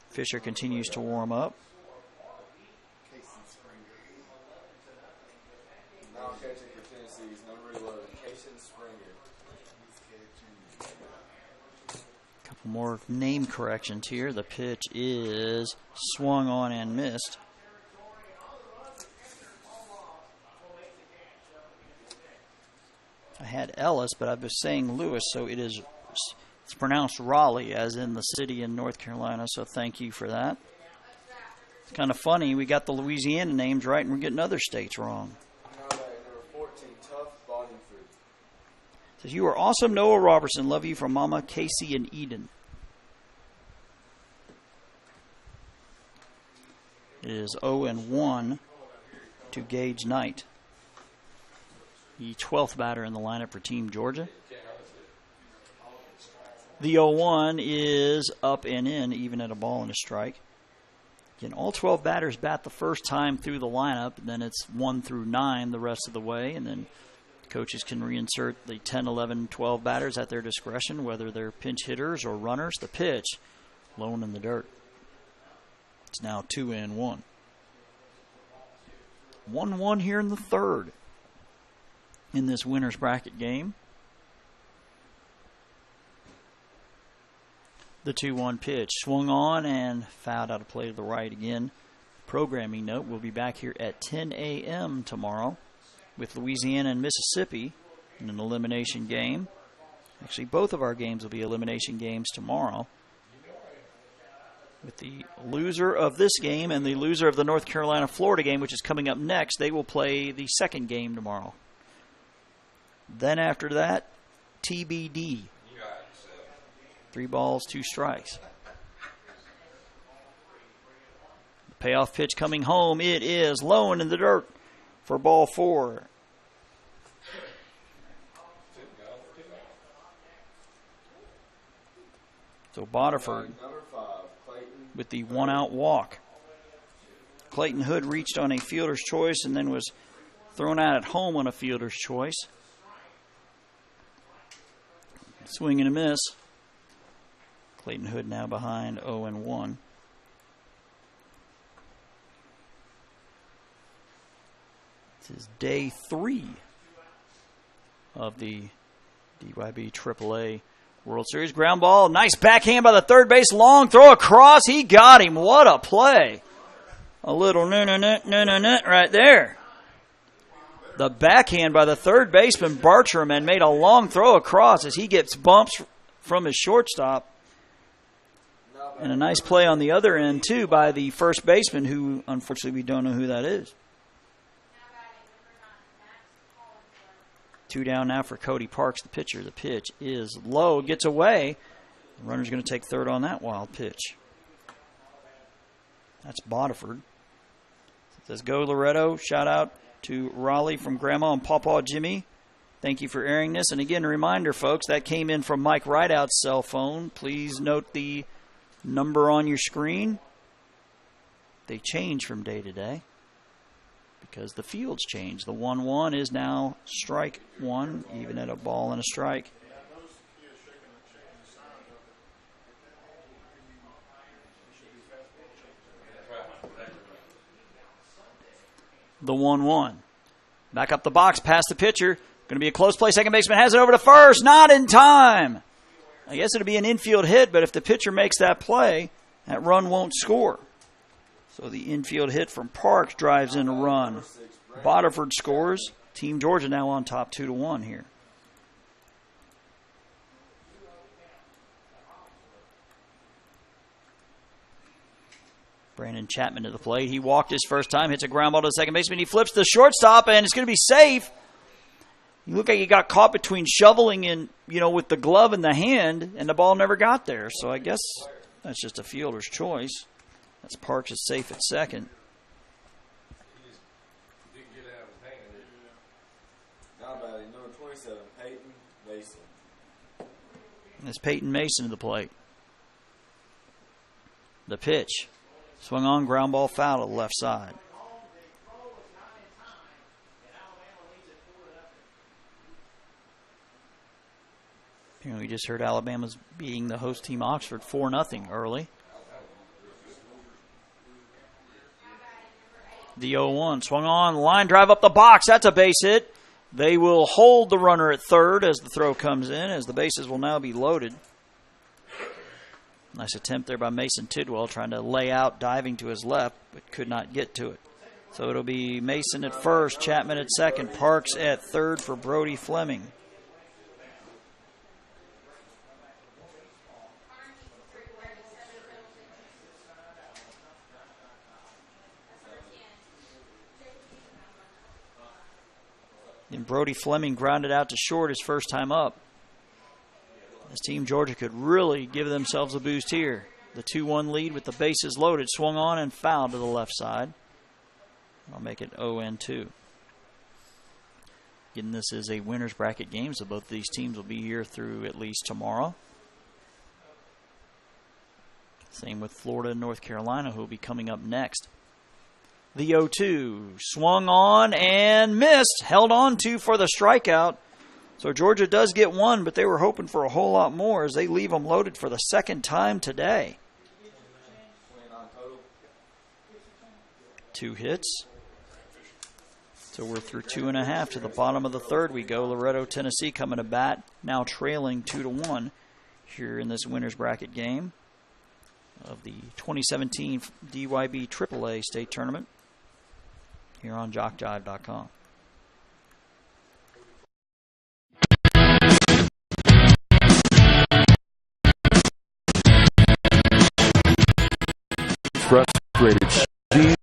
Fisher continues to warm up. Now catching for Tennessee is number 11, Cason Springer. Couple more name corrections here. The pitch is swung on and missed. I had Ellis, but I've been saying Lewis, so it's pronounced Raleigh, as in the city in North Carolina, so thank you for that. It's kind of funny, we got the Louisiana names right, and we're getting other states wrong. Number 14, Tough Boddingford. Says, you are awesome, Noah Robertson. Love you from Mama, Casey, and Eden. It is 0-1 to Gage Knight, the 12th batter in the lineup for Team Georgia. The 0-1 is up and in, even at a ball and a strike. Again, all 12 batters bat the first time through the lineup, and then it's 1 through 9 the rest of the way, and then coaches can reinsert the 10, 11, 12 batters at their discretion, whether they're pinch hitters or runners. The pitch, lone in the dirt. It's now 2-1. 1-1 here in the third in this winner's bracket game. The 2-1 pitch swung on and fouled out of play to the right again. Programming note, we'll be back here at 10 a.m. tomorrow with Louisiana and Mississippi in an elimination game. Actually, both of our games will be elimination games tomorrow. With the loser of this game and the loser of the North Carolina-Florida game, which is coming up next, they will play the second game tomorrow. Then after that, TBD. 3 balls, 2 strikes. The payoff pitch coming home. It is low and in the dirt for ball 4. So Bodiford with the 1-out walk. Clayton Hood reached on a fielder's choice and then was Thrown out at home on a fielder's choice. Swing and a miss. Clayton Hood now behind 0-1. This is day 3 of the DYB AAA World Series. Ground ball, nice backhand by the third base, long throw across. He got him. What a play. A little no-no-no right there. The backhand by the third baseman, Bartram, and made a long throw across as he gets bumps from his shortstop. And a nice play on the other end, too, by the first baseman, who, unfortunately, we don't know who that is. 2 down now for Cody Parks, the pitcher. The pitch is low, gets away. The runner's going to take third on that wild pitch. That's Bodiford. It says, go Loretto. Shout out to Raleigh from Grandma and Pawpaw Jimmy. Thank you for airing this. And again, a reminder, folks, that came in from Mike Rideout's cell phone. Please note the number on your screen. They change from day to day because the fields change. The 1-1 is now strike 1, even at a ball and a strike. The 1-1. Back up the box, past the pitcher. Going to be a close play. Second baseman has it over to first. Not in time. I guess it'll be an infield hit, but if the pitcher makes that play, that run won't score. So the infield hit from Parks drives in a run. Bodiford scores. Team Georgia now on top 2-1 here. Brandon Chapman to the plate. He walked his first time, hits a ground ball to the second baseman. He flips the shortstop, and it's going to be safe. You look like he got caught between shoveling and, with the glove in the hand, and the ball never got there. So I guess that's just a fielder's choice. That's Parks is safe at second. Now batting number 27, Peyton Mason. And it's Peyton Mason to the plate. The pitch. Swung on, ground ball, foul to the left side. We just heard Alabama's beating the host team Oxford 4-0 early. The 0-1 swung on, line drive up the box. That's a base hit. They will hold the runner at third as the throw comes in, as the bases will now be loaded. Nice attempt there by Mason Tidwell, trying to lay out, diving to his left, but could not get to it. So it'll be Mason at first, Chapman at second, Parks at third for Brody Fleming. And Brody Fleming grounded out to short his first time up. This team Georgia could really give themselves a boost here. The 2-1 lead with the bases loaded. Swung on and fouled to the left side. I'll make it 0-2. Again, this is a winner's bracket game, so both of these teams will be here through at least tomorrow. Same with Florida and North Carolina, who will be coming up next. The 0-2 swung on and missed. Held on to for the strikeout. So Georgia does get one, but they were hoping for a whole lot more as they leave them loaded for the second time today. 2 hits. So we're through 2.5 to the bottom of the third. We go. Loretto, Tennessee coming to bat, now trailing 2-1 here in this winner's bracket game of the 2017 DYB AAA State Tournament here on JockJive.com. Frustrated. She's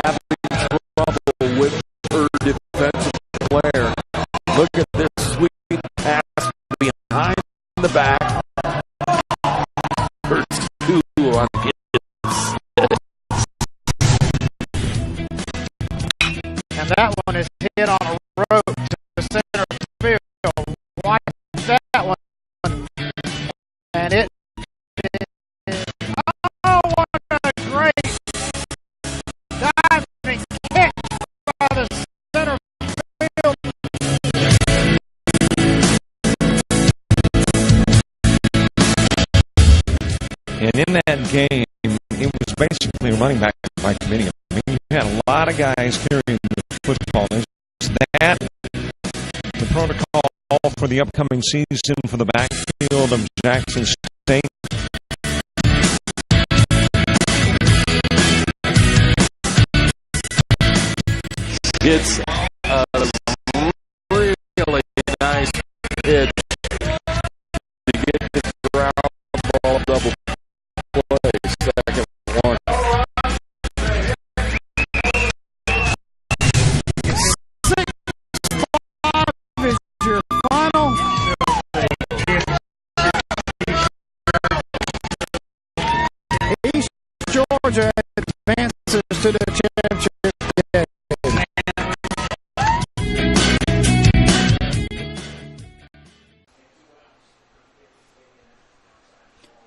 having trouble with her defensive player. Look at this sweet pass behind the back. Hurts 2 on his. And that one is hit on a rope to the center field. Watch that one. And it is, oh, what a great diving kick by the basically a running back by committee. I mean, you had a lot of guys carrying the football. Is that the protocol for the upcoming season for the backfield of Jackson State? It's a really nice pitch to get the ground ball double play. Second one. 6-5 is your final. East Georgia advances to the championship game.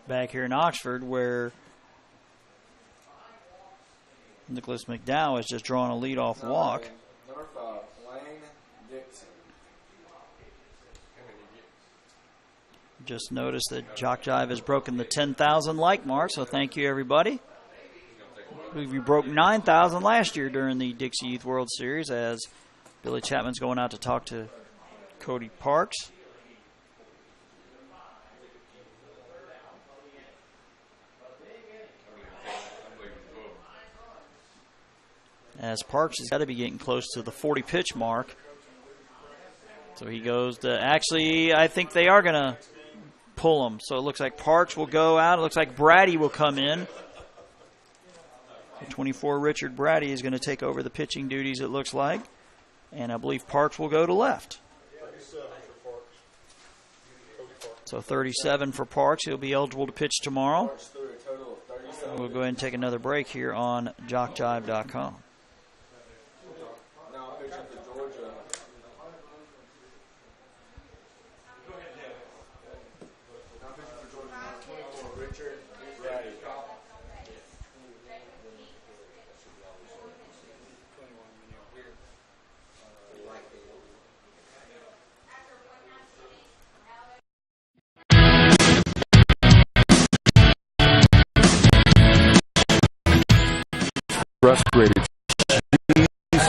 Back here in Oxford, where Nicholas McDowell has just drawn a leadoff walk. Number 5, Lane Dixon. Just noticed that JockJive has broken the 10,000 like mark, so thank you, everybody. We broke 9,000 last year during the Dixie Youth World Series, as Billy Chapman's going out to talk to Cody Parks. As Parks has got to be getting close to the 40 pitch mark. So he goes to, actually, I think they are going to pull him. So it looks like Parks will go out. It looks like Brady will come in. So 24 Richard Brady is going to take over the pitching duties, it looks like. And I believe Parks will go to left. So 37 for Parks. He'll be eligible to pitch tomorrow. We'll go ahead and take another break here on JockJive.com. Now pitching for Georgia. Now pitching for Georgia, number 24, Richard Brady. Frustrated. She's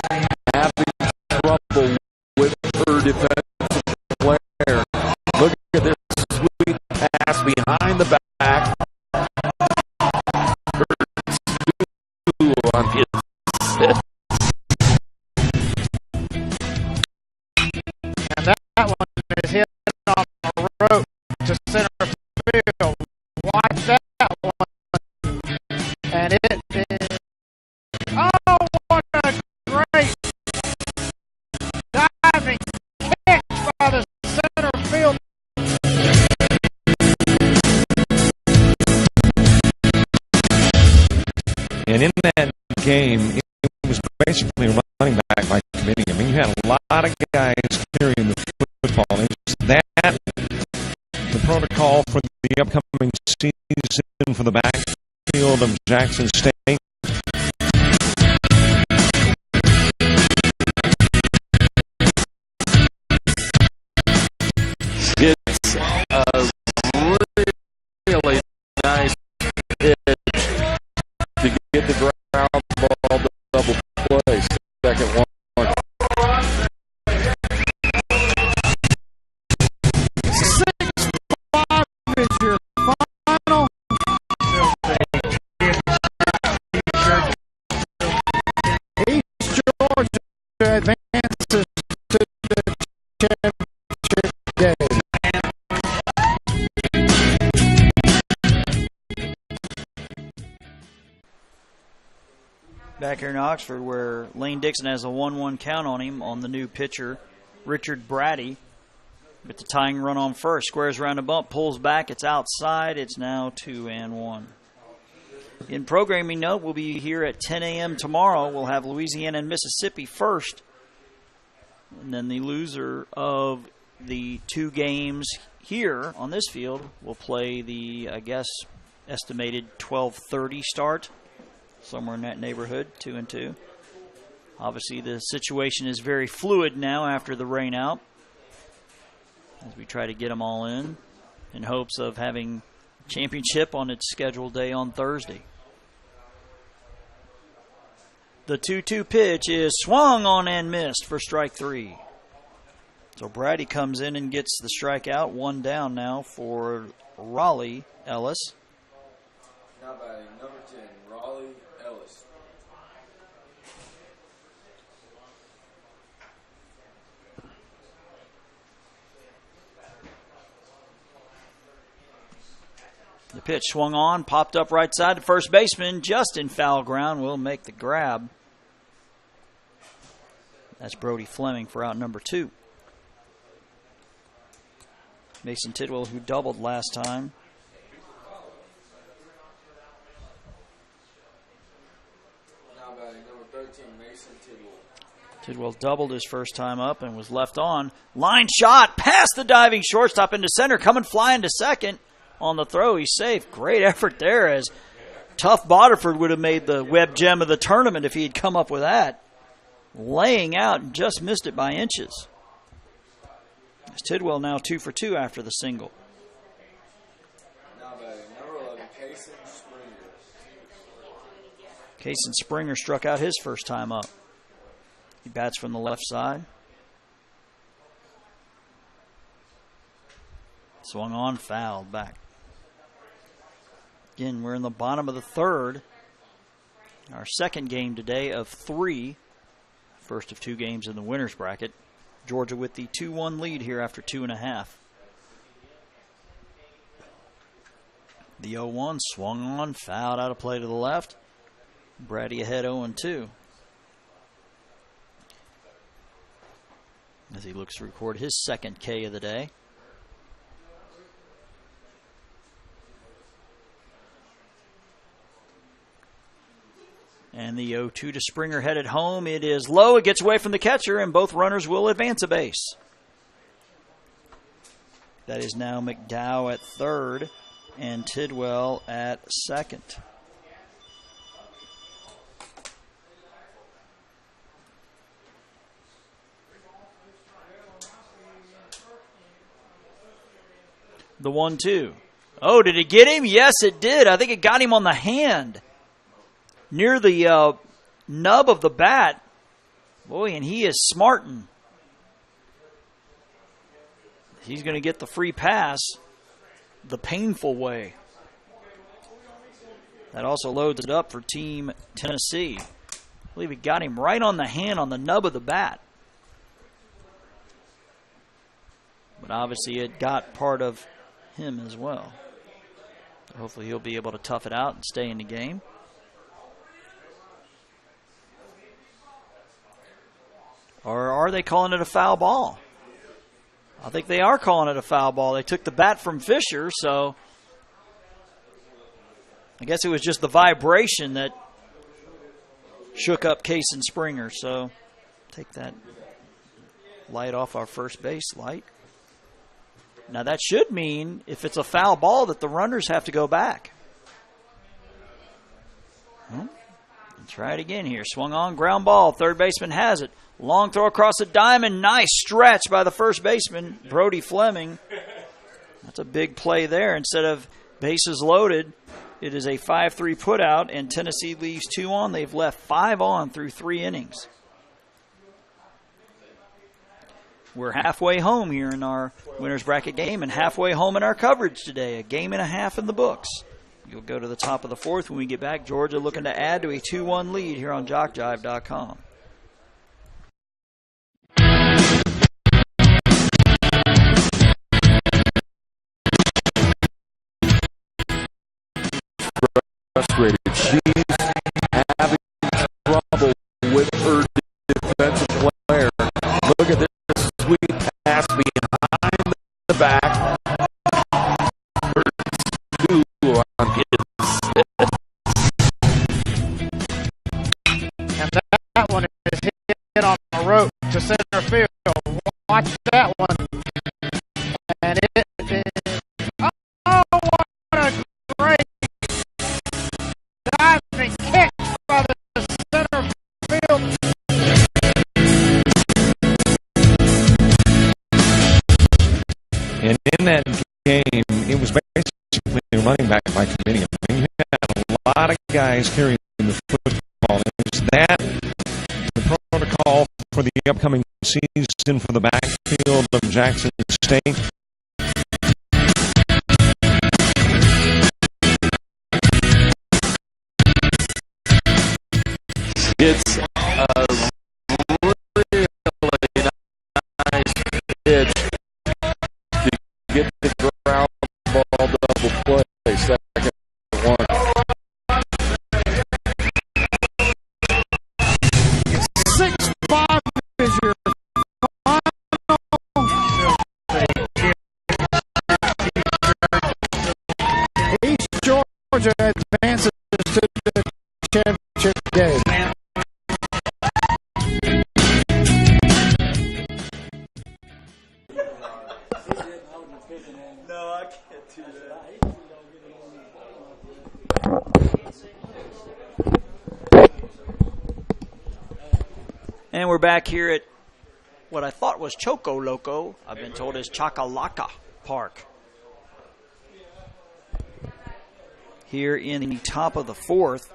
having trouble with her defensive player. Look at this sweet pass behind the back. Hurts on his head. And that one is hit on the rope to center field. Watch that one. And it is. Oh, what a great diving catch by the center field. And in that game, it was basically a running back by committee. I mean, you had a lot of guys carrying the football. Is that the protocol for the upcoming season for the backfield of Jackson State? It's a really nice pitch to get the ground ball double play. Second one. 6-5 is your final. East Georgia advances to the championship game. Back here in Oxford, where Lane Dixon has a 1-1 count on him on the new pitcher, Richard Brady. With the tying run on first, squares around the bump, pulls back, it's outside, it's now 2-1. In programming note, we'll be here at 10 a.m. tomorrow. We'll have Louisiana and Mississippi first. And then the loser of the two games here on this field will play the, I guess, estimated 12:30 start. Somewhere in that neighborhood, 2-2. Obviously, the situation is very fluid now after the rain out, as we try to get them all in hopes of having championship on its scheduled day on Thursday. The 2-2 pitch is swung on and missed for strike 3. So Brady comes in and gets the strikeout. 1 down now for Raleigh Ellis. Now batting number 10, Raleigh Ellis. The pitch swung on, popped up right side to first baseman, just in foul ground, will make the grab. That's Brody Fleming for out number 2. Mason Tidwell, who doubled last time. Now batting number 13, Mason Tidwell. Tidwell doubled his first time up and was left on. Line shot past the diving shortstop into center, coming flying to second. On the throw, he's safe. Great effort there, as tough Boterford would have made the web gem of the tournament if he had come up with that. Laying out and just missed it by inches. As Tidwell now 2 for 2 after the single. Now batting number 11, Kason Springer. Kason Springer struck out his first time up. He bats from the left side. Swung on, fouled back. Again, we're in the bottom of the third. Our second game today of 3. First of 2 games in the winner's bracket. Georgia with the 2-1 lead here after 2.5. The 0-1 swung on, fouled out of play to the left. Brady ahead 0-2. As he looks to record his second K of the day. And the 0-2 to Springer headed home. It is low. It gets away from the catcher, and both runners will advance a base. That is now McDowell at third and Tidwell at second. The 1-2. Oh, did it get him? Yes, it did. I think it got him on the hand, near the nub of the bat. Boy, and he is smarting. He's going to get the free pass the painful way. That also loads it up for Team Tennessee. I believe it got him right on the hand, on the nub of the bat. But obviously it got part of him as well. Hopefully he'll be able to tough it out and stay in the game. Or are they calling it a foul ball? I think they are calling it a foul ball. They took the bat from Fisher, so I guess it was just the vibration that shook up Kason Springer. So take that light off our first base light. Now that should mean, if it's a foul ball, that the runners have to go back. Let's try it again here. Swung on, ground ball. Third baseman has it. Long throw across the diamond. Nice stretch by the first baseman, Brody Fleming. That's a big play there. Instead of bases loaded, it is a 5-3 putout, and Tennessee leaves 2 on. They've left 5 on through 3 innings. We're halfway home here in our winner's bracket game and halfway home in our coverage today. A game and a half in the books. You'll go to the top of the 4th when we get back. Georgia looking to add to a 2-1 lead here on JockJive.com. Frustrated. She's having trouble with her defensive player. Look at this sweet pass behind the back. And that one is hit on a rope to center field. Watch that one. And it is, oh, what a great diving kick by the center field. And in that game, it was basically running back by committee. I mean, you had a lot of guys carrying the football. It was that the upcoming season for the backfield of Jackson State. It's a really nice pitch to get the ground ball double play. Second one. 6-5 is your final. East Georgia advances to the championship game. No, I can't do that. And we're back here at what I thought was Choco Loco. I've been told is Chakalaka Park. Here in the top of the fourth,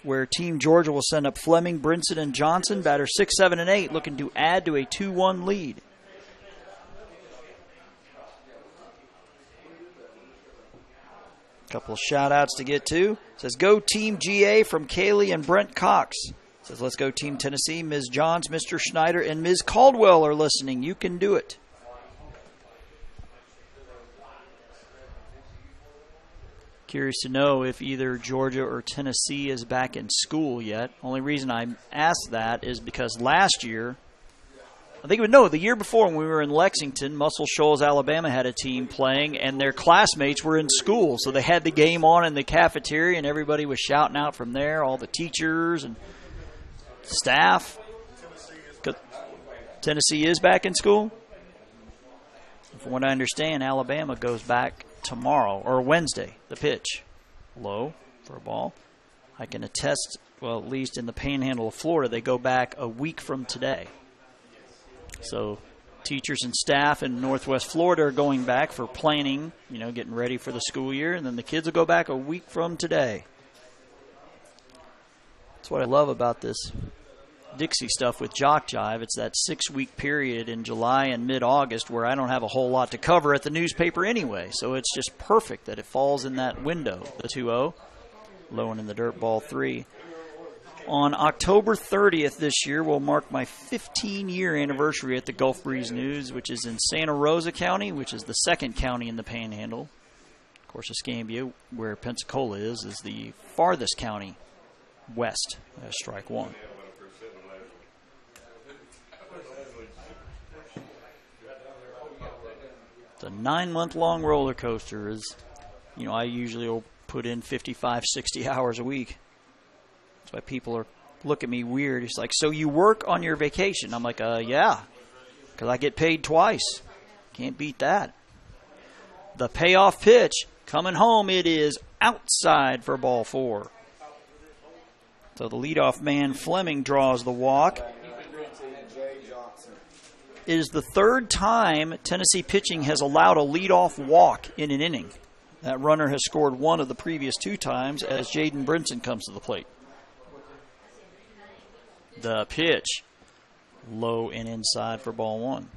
where Team Georgia will send up Fleming, Brinson, and Johnson, batters 6, 7, and 8, looking to add to a 2-1 lead. Couple of shout-outs to get to. It says, go Team GA from Kaylee and Brent Cox. It says, let's go Team Tennessee. Ms. Johns, Mr. Schneider, and Ms. Caldwell are listening. You can do it. Curious to know if either Georgia or Tennessee is back in school yet. Only reason I asked that is because last year, the year before when we were in Lexington, Muscle Shoals, Alabama had a team playing, and their classmates were in school. So they had the game on in the cafeteria, and everybody was shouting out from there, all the teachers and staff. Tennessee is back in school? From what I understand, Alabama goes back tomorrow, or Wednesday, the pitch. Low for a ball. I can attest, well, at least in the panhandle of Florida, they go back a week from today. So teachers and staff in Northwest Florida are going back for planning, getting ready for the school year, and then the kids will go back a week from today. That's what I love about this Dixie stuff with JockJive. It's that 6-week period in July and mid-August where I don't have a whole lot to cover at the newspaper anyway, so it's just perfect that it falls in that window. The 2-0, low and in the dirt, ball 3. On October 30th this year will mark my 15-year anniversary at the Gulf Breeze News, which is in Santa Rosa County, which is the second county in the Panhandle. Of course, Escambia, where Pensacola is the farthest county west. Strike one. It's a 9-month-long roller coaster. I usually will put in 55, 60 hours a week. That's why people look at me weird. It's like, so you work on your vacation? I'm like, yeah, because I get paid twice. Can't beat that. The payoff pitch coming home. It is outside for ball 4. So the leadoff man Fleming draws the walk. It is the third time Tennessee pitching has allowed a leadoff walk in an inning. That runner has scored one of the previous 2 times as Jaden Brinson comes to the plate. The pitch, low and inside for ball 1.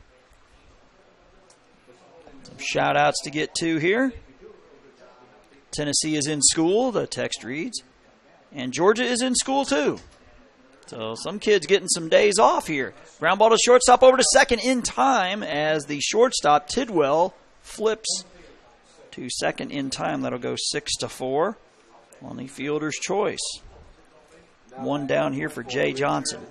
Some shout-outs to get to here. Tennessee is in school, the text reads. And Georgia is in school, too. So some kids getting some days off here. Ground ball to shortstop, over to second in time as the shortstop, Tidwell, flips to second in time. That'll go 6-4 on the fielder's choice. 1 down here for Jay Johnson.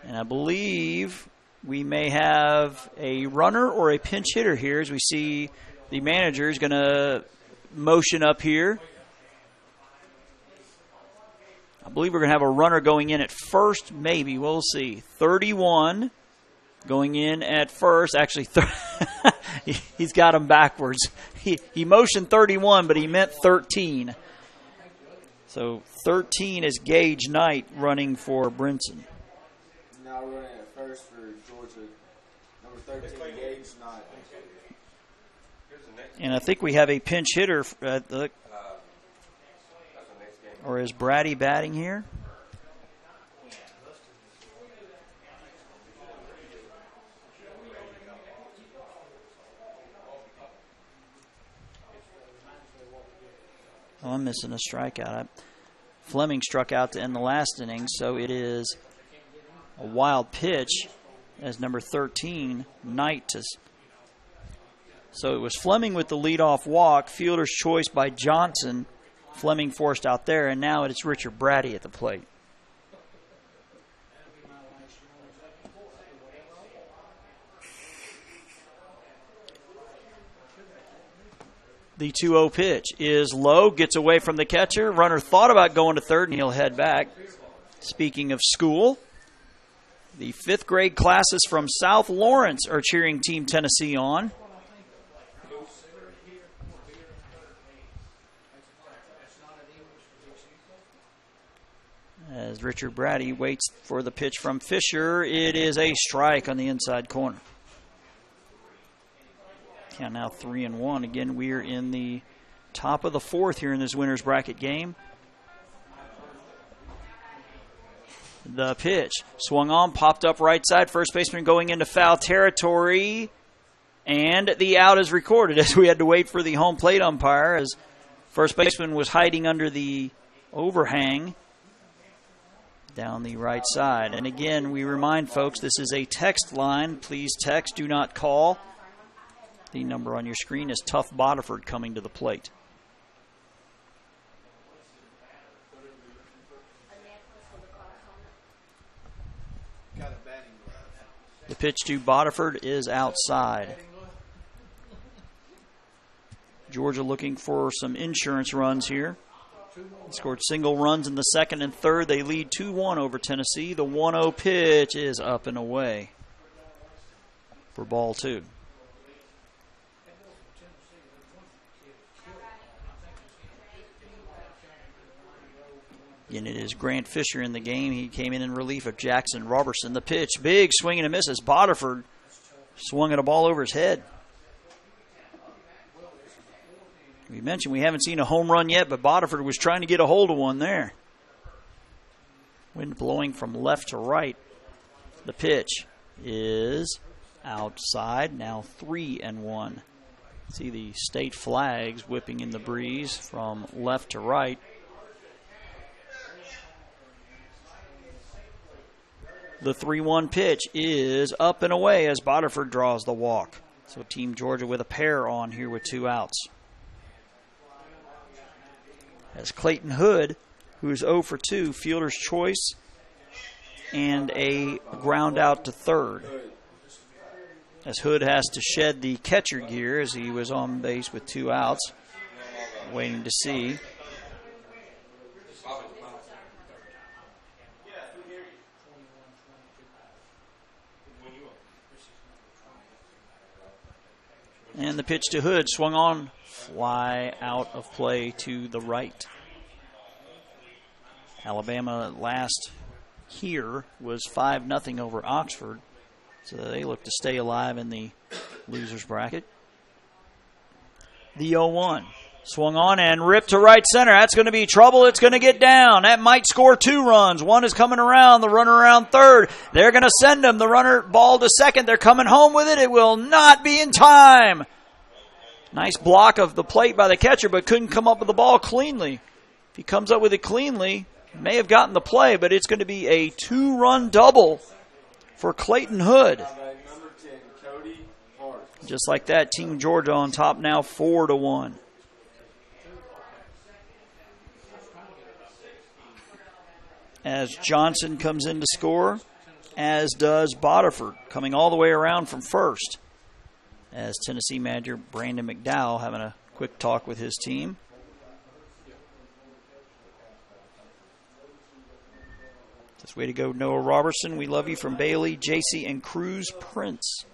And I believe we may have a runner or a pinch hitter here as we see the manager is going to motion up here. I believe we're going to have a runner going in at first, maybe. We'll see. 31 going in at first. Actually, he's got him backwards. He motioned 31, but he meant 13. So 13 is Gage Knight running for Brinson. Now running at first for Georgia. Number 13, Gage Knight. And I think we have a pinch hitter. Or is Brady batting here? Oh, I'm missing a strikeout. Fleming struck out to end the last inning, so it is a wild pitch as number 13, Knight. So it was Fleming with the leadoff walk, fielder's choice by Johnson. Fleming forced out there, and now it's Richard Brady at the plate. The 2-0 pitch is low, gets away from the catcher. Runner thought about going to third, and he'll head back. Speaking of school, the 5th grade classes from South Lawrence are cheering Team Tennessee on. As Richard Brady waits for the pitch from Fisher, it is a strike on the inside corner. Count now 3-1. Again, we're in the top of the 4th here in this winner's bracket game. The pitch swung on, popped up right side. First baseman going into foul territory. And the out is recorded as we had to wait for the home plate umpire as first baseman was hiding under the overhang down the right side. And again, we remind folks this is a text line. Please text, do not call. The number on your screen is Tough Bodiford coming to the plate. The pitch to Bodiford is outside. Georgia looking for some insurance runs here. They scored single runs in the 2nd and 3rd. They lead 2-1 over Tennessee. The 1-0 pitch is up and away for ball 2. And it is Grant Fisher in the game. He came in relief of Jackson Robertson. The pitch, big swing and a miss as Bodiford swung at a ball over his head. We mentioned we haven't seen a home run yet, but Bodiford was trying to get a hold of one there. Wind blowing from left to right. The pitch is outside, now 3-1. See the state flags whipping in the breeze from left to right. The 3-1 pitch is up and away as Bodiford draws the walk. So Team Georgia with a pair on here with 2 outs. As Clayton Hood, who is 0 for 2, fielder's choice, and a ground out to third. As Hood has to shed the catcher gear as he was on base with 2 outs, waiting to see. And the pitch to Hood swung on, fly out of play to the right. Alabama last here was 5-0 over Oxford, so they look to stay alive in the losers bracket. The 0-1 swung on and ripped to right center. That's going to be trouble. It's going to get down. That might score 2 runs. One is coming around. The runner around third. They're going to send him. The runner ball to second. They're coming home with it. It will not be in time. Nice block of the plate by the catcher, but couldn't come up with the ball cleanly. If he comes up with it cleanly, he may have gotten the play, but it's going to be a 2-run double for Clayton Hood. Just like that, Team Georgia on top now 4-1. As Johnson comes in to score, as does Bodiford, coming all the way around from first. As Tennessee manager Brandon McDowell having a quick talk with his team. Just way to go, Noah Robertson. We love you from Bailey, JC, and Cruz Prince.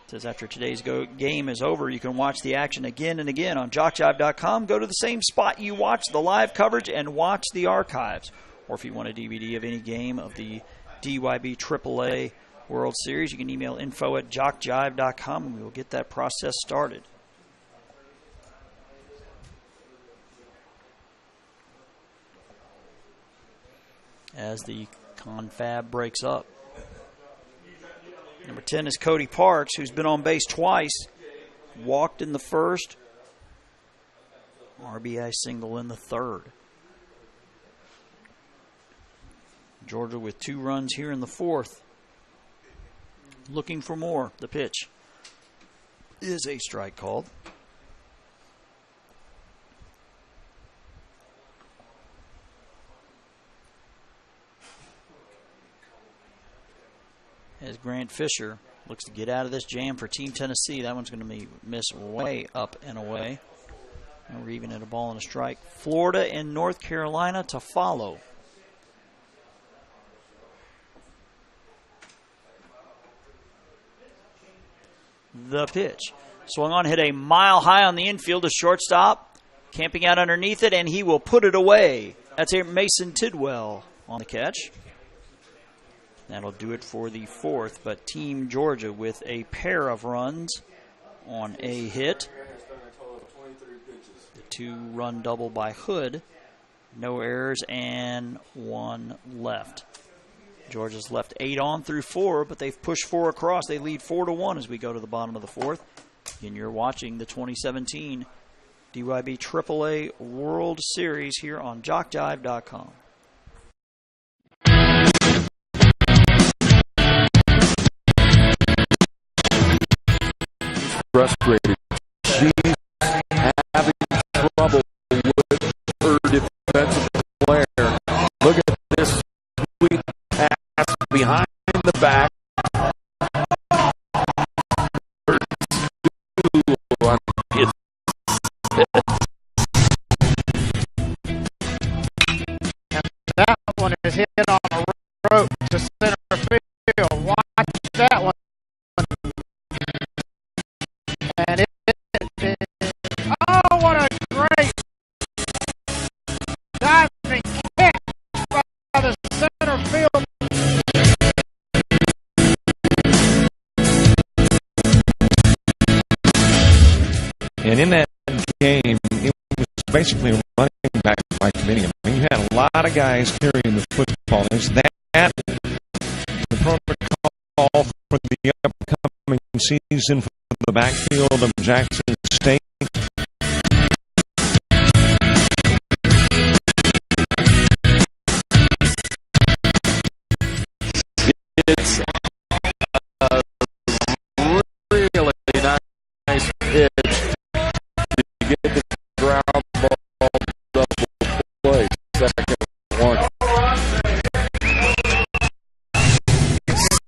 Says after today's game is over, you can watch the action again and again on JockJive.com. Go to the same spot you watch the live coverage and watch the archives. Or if you want a DVD of any game of the DYB AAA World Series, you can email info@jockjive.com and we will get that process started. as the confab breaks up. Number 10 is Cody Parks, who's been on base twice. Walked in the first. RBI single in the third. Georgia with 2 runs here in the fourth. Looking for more. The pitch is a strike called. As Grant Fisher looks to get out of this jam for Team Tennessee. That one's going to be missed way up and away. And we're even at a ball and a strike. Florida and North Carolina to follow. The pitch. Swung on, hit a mile high on the infield to shortstop. Camping out underneath it, and he will put it away. That's Mason Tidwell on the catch. That'll do it for the fourth, but Team Georgia with a pair of runs on a hit. The 2-run double by Hood. No errors and 1 left. Georgia's left 8 on through 4, but they've pushed 4 across. They lead 4-1 as we go to the bottom of the fourth. And you're watching the 2017 DYB AAA World Series here on JockJive.com. Frustrated. She's having trouble with her defensive player. Look at this sweet pass behind the back. That one is hit on a rope to center field. Watch that one. And oh, what a great diving kick by the center field. And in that game, it was basically a running back by committee. I mean, you had a lot of guys carrying the football. Is that the protocol for the upcoming season for the backfield of Jackson State? It's a really nice pitch to get the ground ball double play. Second one.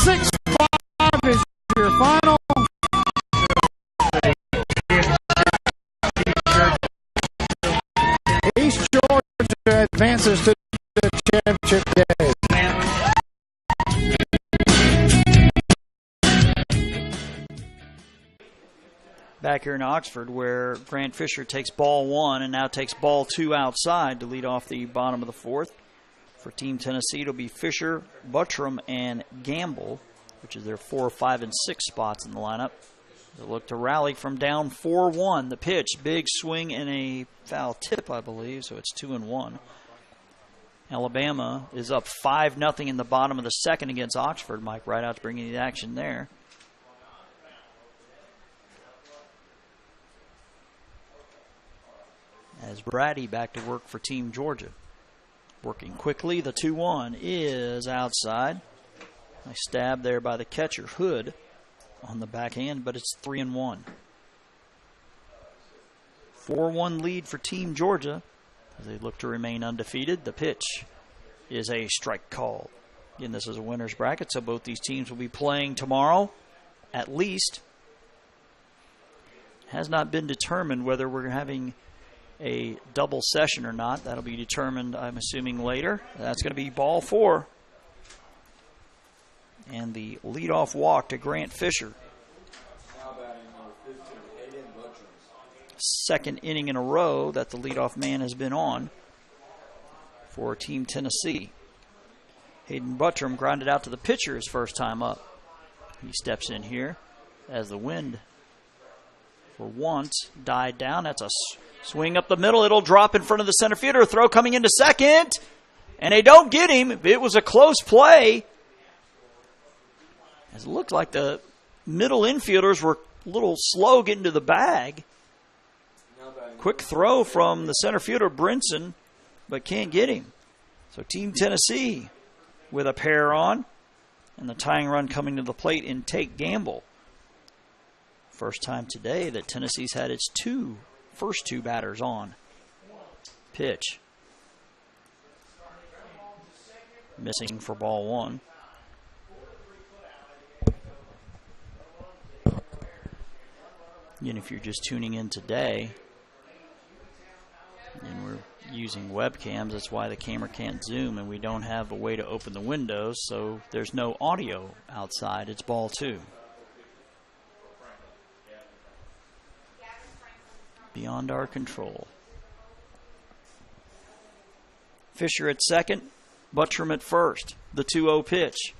6-5 is your final. East Georgia advances to the championship game. Back here in Oxford, where Grant Fisher takes ball 1 and now takes ball 2 outside to lead off the bottom of the fourth. For Team Tennessee, it'll be Fisher, Buttram, and Gamble, which is their 4, 5, and 6 spots in the lineup. They look to rally from down 4-1. The pitch, big swing and a foul tip, I believe, so it's 2-1. Alabama is up 5-0 in the bottom of the second against Oxford. Mike Rideout's bringing the action there. As Brady back to work for Team Georgia. Working quickly, the 2-1 is outside. Nice stab there by the catcher, Hood, on the backhand, but it's 3-1. 4-1 lead for Team Georgia as they look to remain undefeated. The pitch is a strike call. Again, this is a winner's bracket, so both these teams will be playing tomorrow, at least. Has not been determined whether we're having a double session or not. That'll be determined, I'm assuming, later. That's going to be ball 4. And the leadoff walk to Grant Fisher. Second inning in a row that the leadoff man has been on for Team Tennessee. Hayden Buttram grounded out to the pitcher his first time up. He steps in here as the wind for once died down. That's a swing up the middle. It'll drop in front of the center fielder. Throw coming into second. And they don't get him. It was a close play. As it looked like the middle infielders were a little slow getting to the bag. Quick throw from the center fielder, Brinson, but can't get him. So Team Tennessee with a pair on. And the tying run coming to the plate in Tate Gamble. First time today that Tennessee's had its first two batters on. Pitch. Missing for ball one. And if you're just tuning in today, and we're using webcams, that's why the camera can't zoom, and we don't have a way to open the windows, so there's no audio outside. It's ball two. Beyond our control. Fisher at second, Buttram at first. The 2-0 pitch.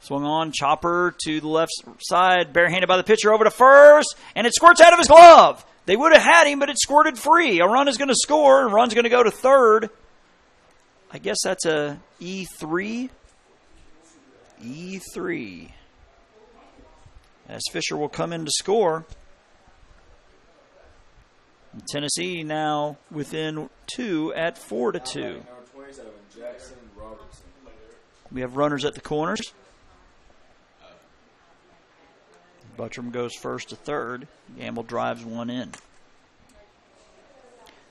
Swung on, chopper to the left side, barehanded by the pitcher over to first, and it squirts out of his glove. They would have had him, but it squirted free. A run is going to score, and run's going to go to third. I guess that's a E3. E3. As Fisher will come in to score. And Tennessee now within 2 at 4-2. Number 27, Jackson Robertson. We have runners at the corners. Buttram goes first to third. Gamble drives one in.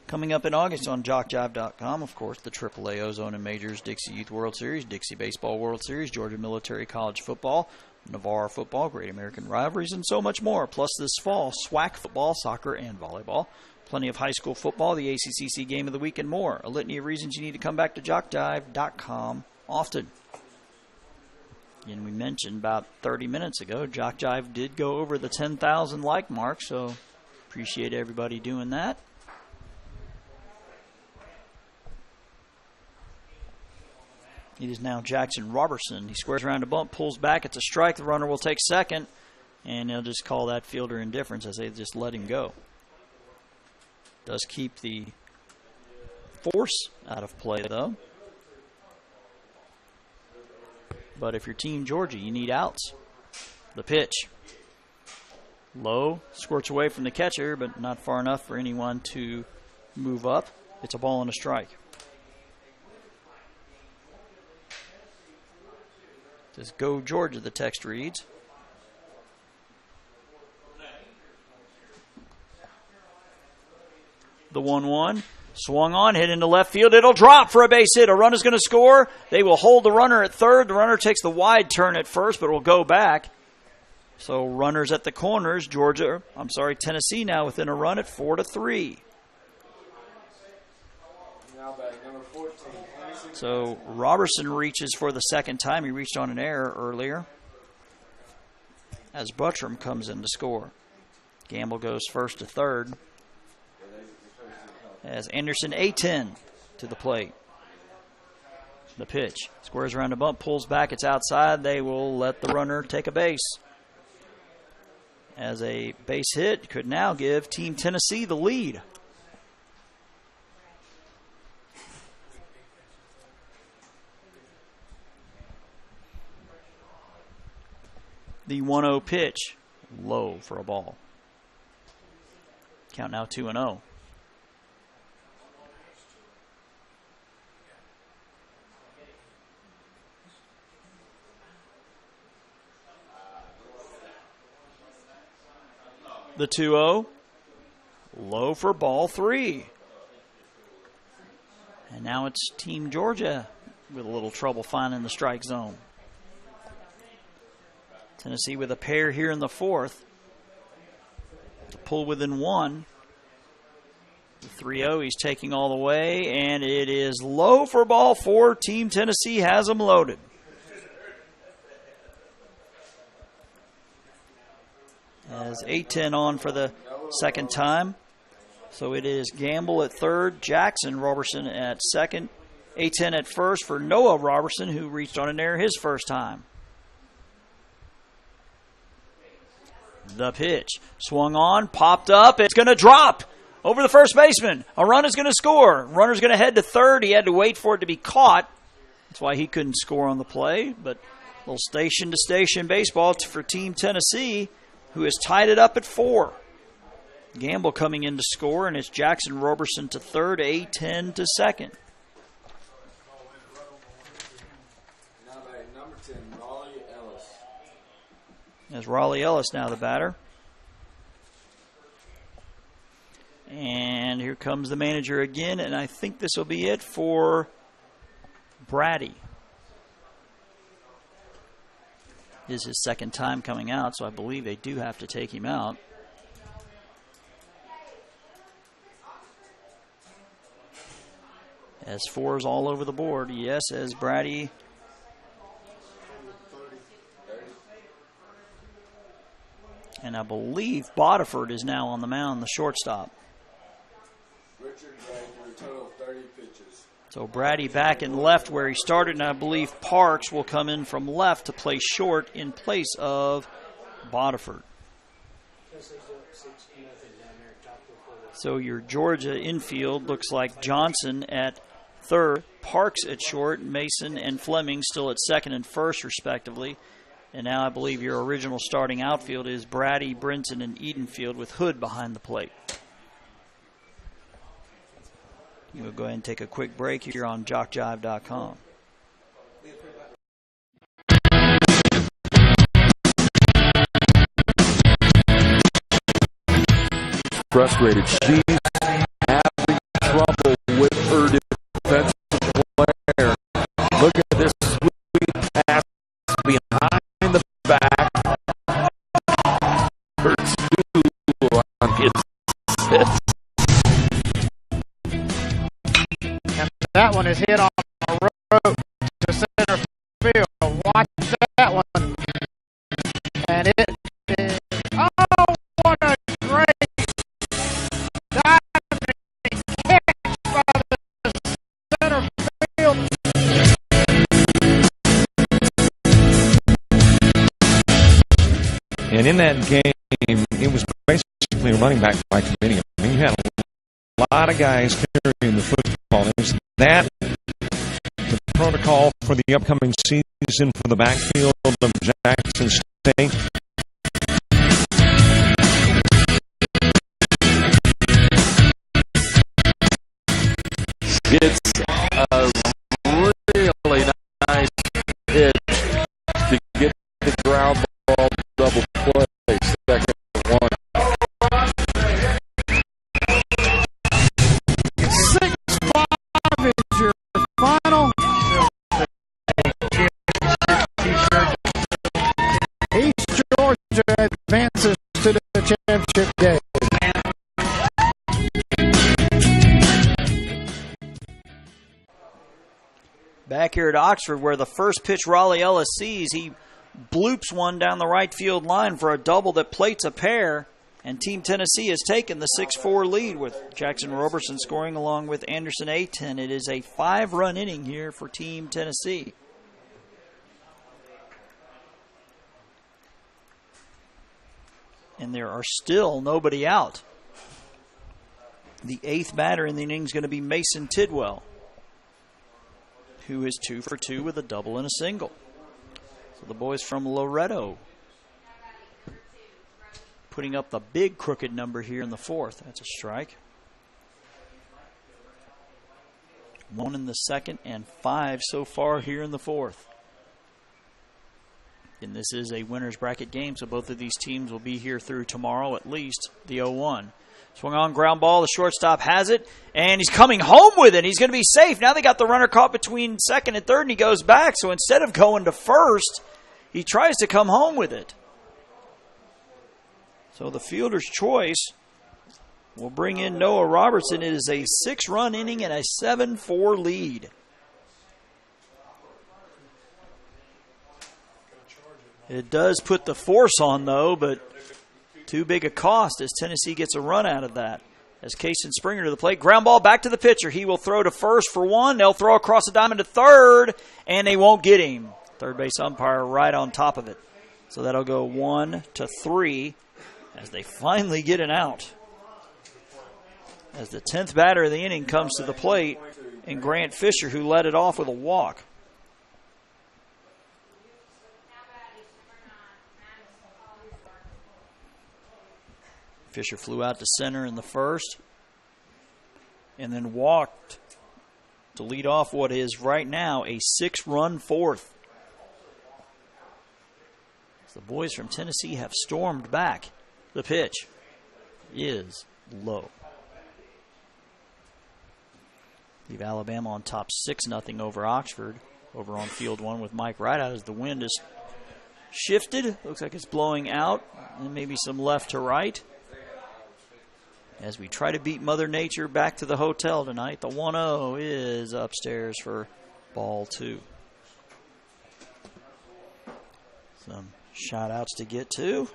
Coming up in August on JockJive.com, of course, the AAA Ozone and Majors Dixie Youth World Series, Dixie Baseball World Series, Georgia Military College Football, Navarre Football, Great American Rivalries, and so much more. Plus this fall, SWAC football, soccer, and volleyball. Plenty of high school football, the ACCC Game of the Week, and more. A litany of reasons you need to come back to JockJive.com often. And we mentioned about 30 minutes ago, JockJive did go over the 10,000 like mark, so appreciate everybody doing that. It is now Jackson Robertson. He squares around a bump, pulls back. It's a strike. The runner will take second, and they'll just call that fielder indifference as they just let him go. Does keep the force out of play, though. But if you're Team Georgia, you need outs. The pitch. Low, squirts away from the catcher, but not far enough for anyone to move up. It's a ball and a strike. It says, "Go Georgia," the text reads. The 1-1. Swung on, hit into left field. It'll drop for a base hit. A run is going to score. They will hold the runner at third. The runner takes the wide turn at first, but will go back. So runners at the corners. Tennessee now within a run at 4-3. Now back, number 14. So Robertson reaches for the second time. He reached on an error earlier. As Buttram comes in to score. Gamble goes first to third. As Anderson A10 to the plate. The pitch. Squares around a bump, pulls back. It's outside. They will let the runner take a base. As a base hit could now give Team Tennessee the lead. The 1-0 pitch. Low for a ball. Count now 2-0. The 2-0, low for ball three. And now it's Team Georgia with a little trouble finding the strike zone. Tennessee with a pair here in the fourth. To pull within one. The 3-0, he's taking all the way, and it is low for ball four. Team Tennessee has them loaded. As 8-10 on for the second time. So it is Gamble at third, Jackson Robertson at second, 8-10 at first for Noah Robertson, who reached on an error his first time. The pitch. Swung on, popped up. It's going to drop over the first baseman. A run is going to score. Runner's going to head to third. He had to wait for it to be caught. That's why he couldn't score on the play. But a little station-to-station baseball for Team Tennessee, who has tied it up at 4. Gamble coming in to score, and it's Jackson Roberson to third, A10 to second. Now batting number 10, Raleigh Ellis. As Raleigh Ellis now the batter. And here comes the manager again, and I think this will be it for Brady. This is his second time coming out, so I believe they do have to take him out. As 4's all over the board. Yes, as Brady. And I believe Bodiford is now on the mound, the shortstop. Richard Gray for a total of 30 pitches. So Brady back in left where he started, and I believe Parks will come in from left to play short in place of Bodiford. So your Georgia infield looks like Johnson at third, Parks at short, Mason and Fleming still at second and first respectively. And now I believe your original starting outfield is Brady, Brinson, and Edenfield with Hood behind the plate. We'll go ahead and take a quick break here on JockJive.com. Frustrated. She's having trouble with her defensive player. Look at this sweet pass behind the back. Her 2 on his fifth. And that one is hit on a rope to center field. Watch that one. And it is, oh, what a great diving catch by the center field. And in that game, it was basically a running back by committee. I mean, you had a lot of guys carrying the football. Is that the protocol for the upcoming season for the backfield of Jackson State? It's a really nice hit to get the ground ball double play. Second one. 6-5 is your final. East Georgia advances to the championship game. Back here at Oxford, where the first pitch Raleigh Ellis sees, he bloops one down the right field line for a double that plates a pair, and Team Tennessee has taken the 6-4 lead with Jackson Roberson scoring along with Anderson A10. It is a 5-run inning here for Team Tennessee. And there are still nobody out. The 8th batter in the inning is going to be Mason Tidwell, who is 2 for 2 with a double and a single. So the boys from Loretto putting up the big crooked number here in the 4th. That's a strike. 1 in the 2nd and 5 so far here in the 4th. And this is a winner's bracket game, so both of these teams will be here through tomorrow, at least the 0-1. Swung on, ground ball, the shortstop has it, and he's coming home with it. He's going to be safe. Now they got the runner caught between second and third, and he goes back. So instead of going to first, he tries to come home with it. So the fielder's choice will bring in Noah Robertson. It is a 6-run inning and a 7-4 lead. It does put the force on, though, but too big a cost as Tennessee gets a run out of that. As Kason Springer to the plate. Ground ball back to the pitcher. He will throw to first for 1. They'll throw across the diamond to third, and they won't get him. Third base umpire right on top of it. So that'll go 1-3 as they finally get an out. As the 10th batter of the inning comes to the plate, and Grant Fisher, who led it off with a walk. Fisher flew out to center in the first and then walked to lead off what is right now a 6-run fourth. The boys from Tennessee have stormed back. The pitch is low. Leave Alabama on top 6-0 over Oxford. Over on field one with Mike Rideout as the wind is shifted. Looks like it's blowing out and maybe some left to right. As we try to beat Mother Nature back to the hotel tonight, the 1-0 is upstairs for ball 2. Some shout outs to get to.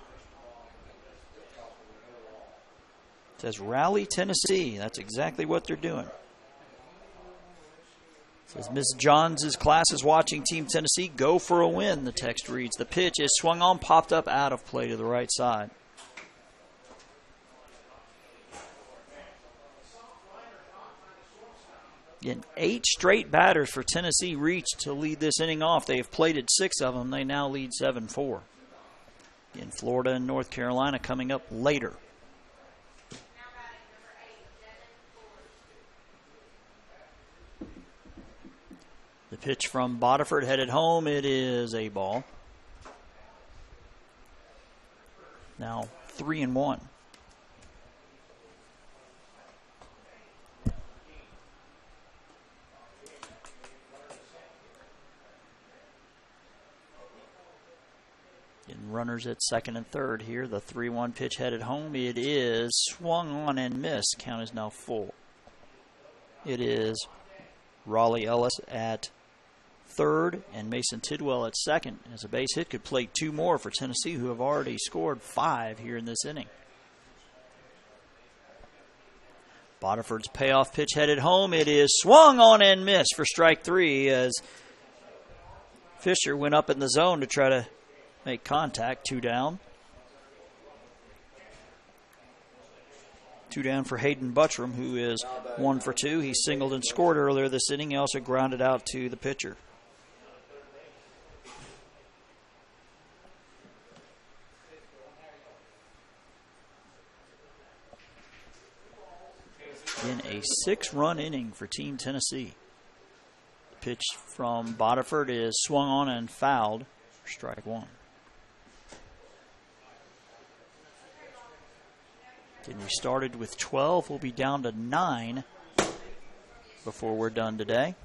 It says Rally Tennessee. That's exactly what they're doing. It says Miss Johns' class is watching Team Tennessee go for a win. The text reads, the pitch is swung on, popped up out of play to the right side. Again, 8 straight batters for Tennessee reached to lead this inning off. They have plated 6 of them. They now lead 7-4. In Florida and North Carolina coming up later. The pitch from Bodiford headed home. It is a ball. Now 3-1. And runners at second and third here. The 3-1 pitch headed home. It is swung on and missed. Count is now full. It is Raleigh Ellis at third and Mason Tidwell at second. As a base hit could play 2 more for Tennessee, who have already scored 5 here in this inning. Bodiford's payoff pitch headed home. It is swung on and missed for strike 3 as Fisher went up in the zone to try to make contact. 2 down. 2 down for Hayden Buttram, who is 1 for 2. He singled and scored earlier this inning. He also grounded out to the pitcher. In a 6-run inning for Team Tennessee. The pitch from Bodiford is swung on and fouled for strike 1. And we started with 12. We'll be down to 9 before we're done today.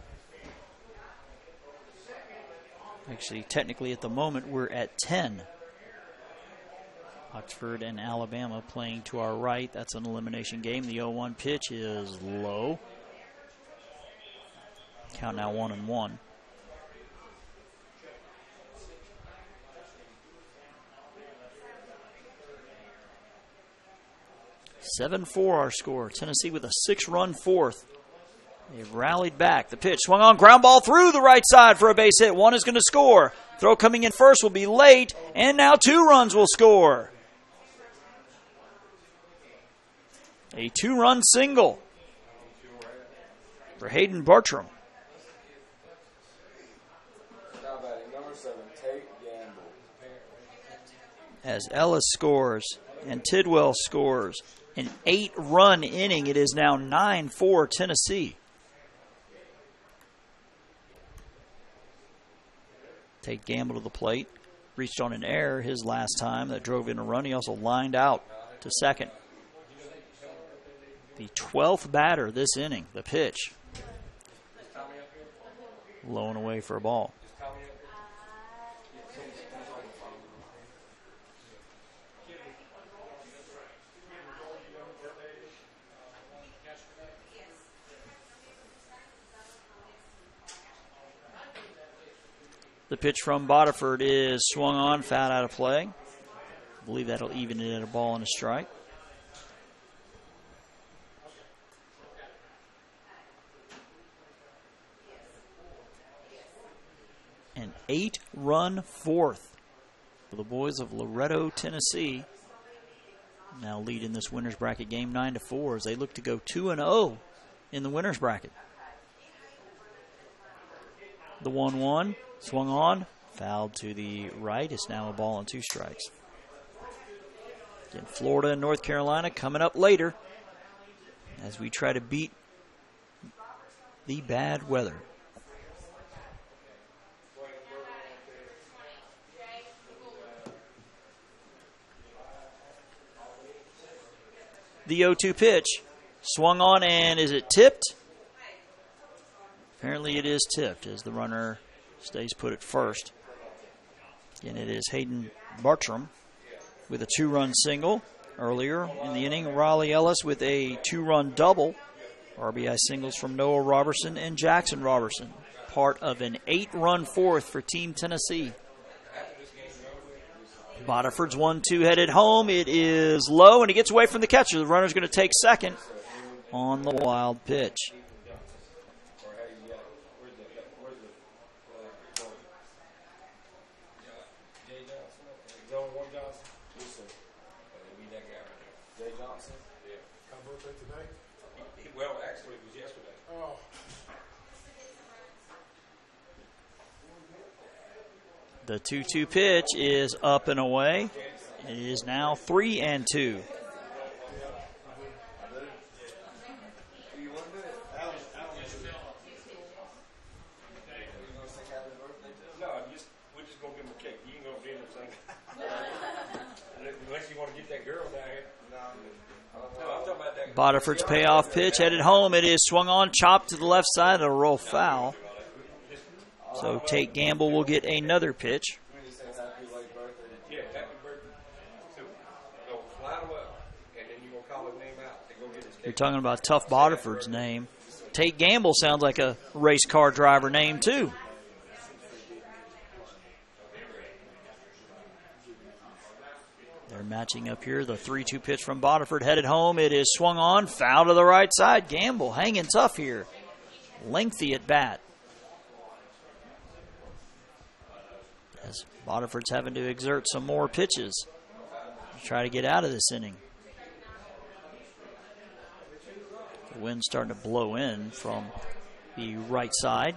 Actually, technically at the moment, we're at 10. Oxford and Alabama playing to our right. That's an elimination game. The 0-1 pitch is low. Count now 1-1. (7-4) our score. Tennessee with a 6-run fourth. They've rallied back. The pitch swung on, ground ball through the right side for a base hit. One is going to score. Throw coming in first will be late, and now 2 runs will score. A 2-run single for Hayden Bartram. Number 7, Tate Gamble. As Ellis scores and Tidwell scores. An 8-run inning. It is now 9-4 Tennessee. Tate Gamble to the plate. Reached on an error his last time that drove in a run. He also lined out to second. The 12th batter this inning. The pitch. Low and away for a ball. The pitch from Bodiford is swung on, fouled out of play. I believe that'll even it at a ball and a strike. An 8-run fourth for the boys of Loretto, Tennessee. Now leading this winner's bracket game 9-4 as they look to go 2-0 in the winner's bracket. The 1-1. Swung on, fouled to the right. It's now a ball and 2 strikes. Again, Florida and North Carolina coming up later as we try to beat the bad weather. The 0-2 pitch swung on, and is it tipped? Apparently it is tipped as the runner stays put at first. And it is Hayden Bartram with a 2-run single. Earlier in the inning, Raleigh Ellis with a 2-run double. RBI singles from Noah Robertson and Jackson Robertson. Part of an 8-run fourth for Team Tennessee. Botiford's 1-2 headed home. It is low, and he gets away from the catcher. The runner's going to take second on the wild pitch. Well, actually, it was yesterday. Oh. The 2-2 pitch is up and away. It is now 3-2. No, we're just going to give him a cake. You ain't going to be in there singing. Unless you want to get that girl down here. No, I'm talking about that. Botiford's payoff pitch headed home. It is swung on, chopped to the left side, a roll foul. So Tate Gamble will get another pitch. Yeah, happy birthday. So, go fly him up, and then you're going to call his name out and go get his cake. You're talking about Tough Botiford's name. Tate Gamble sounds like a race car driver name, too. They're matching up here. The 3-2 pitch from Botiford headed home. It is swung on, foul to the right side. Gamble hanging tough here. Lengthy at bat. As Botiford's having to exert some more pitches to try to get out of this inning. The wind's starting to blow in from the right side.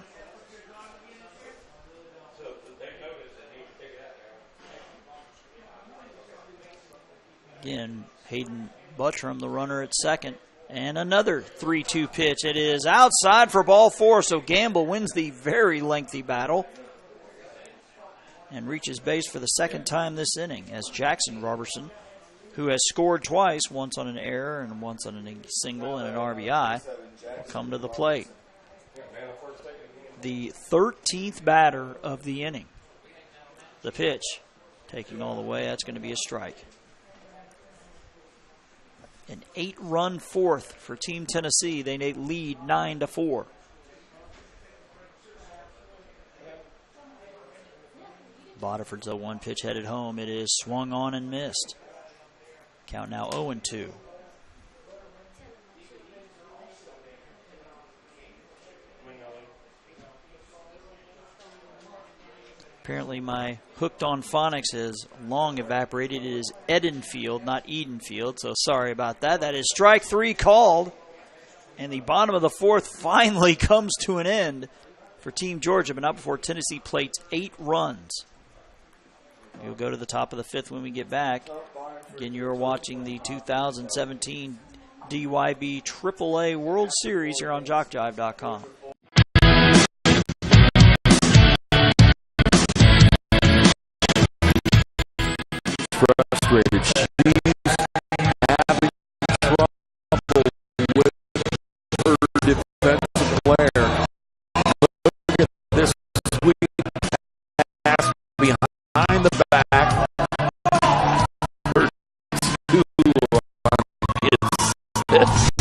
Again, Hayden Buttram, the runner at second. And another 3-2 pitch. It is outside for ball 4, so Gamble wins the very lengthy battle and reaches base for the second time this inning as Jackson Robertson, who has scored twice, once on an error and once on a single and an RBI, will come to the plate. The 13th batter of the inning. The pitch, taking all the way, that's going to be a strike. An 8-run fourth for Team Tennessee. They lead 9-4. Botiford's 0-1 pitch headed home. It is swung on and missed. Count now 0-2. Apparently my hooked on phonics has long evaporated. It is Edenfield, not Edenfield, so sorry about that. That is strike 3 called. And the bottom of the fourth finally comes to an end for Team Georgia, but not before Tennessee plates 8 runs. We'll go to the top of the 5th when we get back. Again, you're watching the 2017 DYB AAA World Series here on JockJive.com. Frustrated. She's having trouble with her defensive player. Look at this sweet pass behind the back. Her 2-run is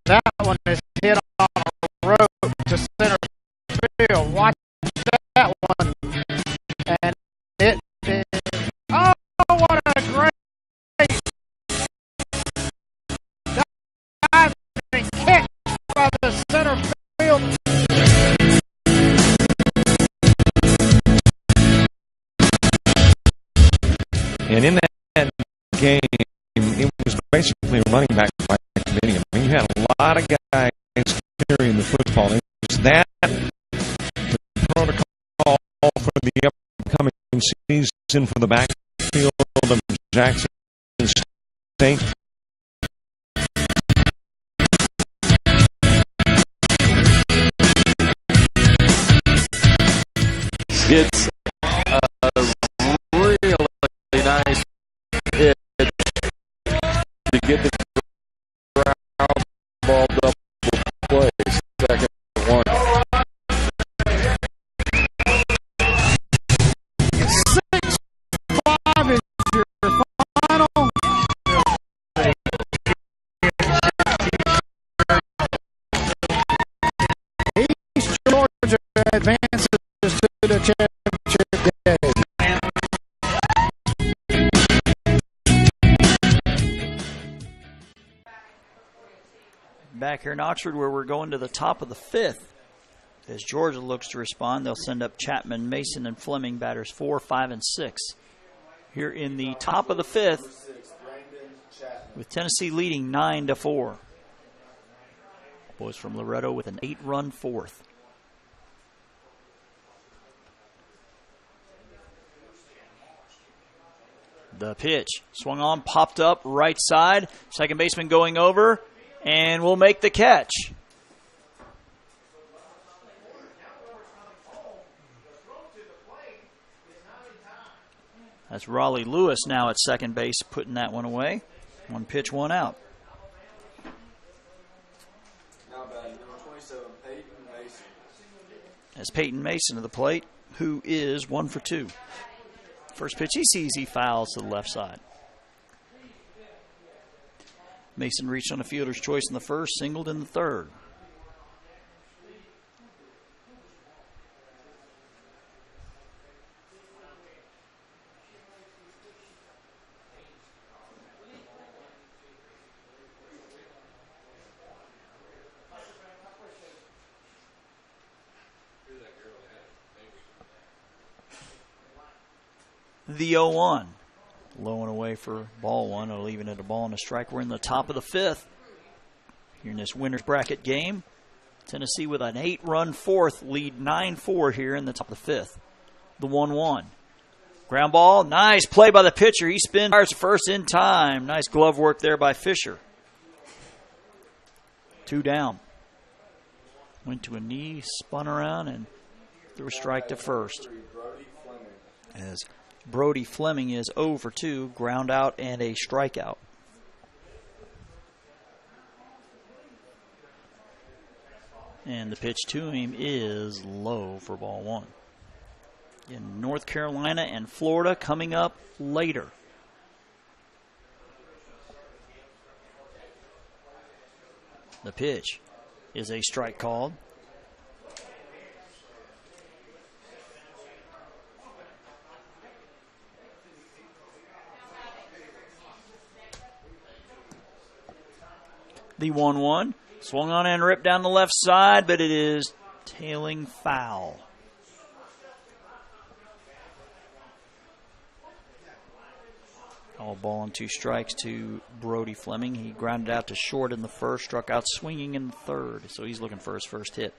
That one is hit on a rope to center field. Watch that one. And it is, oh, what a great diving kick by the center field. And in that game, it was basically a running back by committee. I mean, you had a lot of guys carrying the football. It was that the protocol for the upcoming season for the back Jackson State. It's a really nice hit to get the ground ball double play. Second one. 6-5 is your final. East Georgia advances to the championship game. Back here in Oxford, where we're going to the top of the fifth. As Georgia looks to respond, they'll send up Chapman, Mason, and Fleming, batters 4, 5, and 6. Here in the top of the fifth, with Tennessee leading 9-4. Boys from Loretto with an 8-run fourth. The pitch swung on, popped up, right side. Second baseman going over, and will make the catch. That's Raleigh Lewis now at second base, putting that one away. One pitch, one out. Now batting number 27, Peyton Mason. As Peyton Mason to the plate, who is 1 for 2. First pitch he sees, he fouls to the left side. Mason reached on a fielder's choice in the first, singled in the third. The 0-1. Low and away for ball one, or leaving it a ball and a strike. We're in the top of the fifth. Here in this winner's bracket game. Tennessee with an 8-run fourth, lead 9-4 here in the top of the fifth. The 1-1. Ground ball, nice play by the pitcher. He spins, fires first in time. Nice glove work there by Fisher. 2 down. Went to a knee, spun around, and threw a strike to first. As Brody Fleming is 0 for 2, ground out and a strikeout. And the pitch to him is low for ball one. In North Carolina and Florida coming up later. The pitch is a strike called. The 1-1 swung on and ripped down the left side, but it is tailing foul. All ball and 2 strikes to Brody Fleming. He grounded out to short in the first, struck out swinging in the third, so he's looking for his first hit.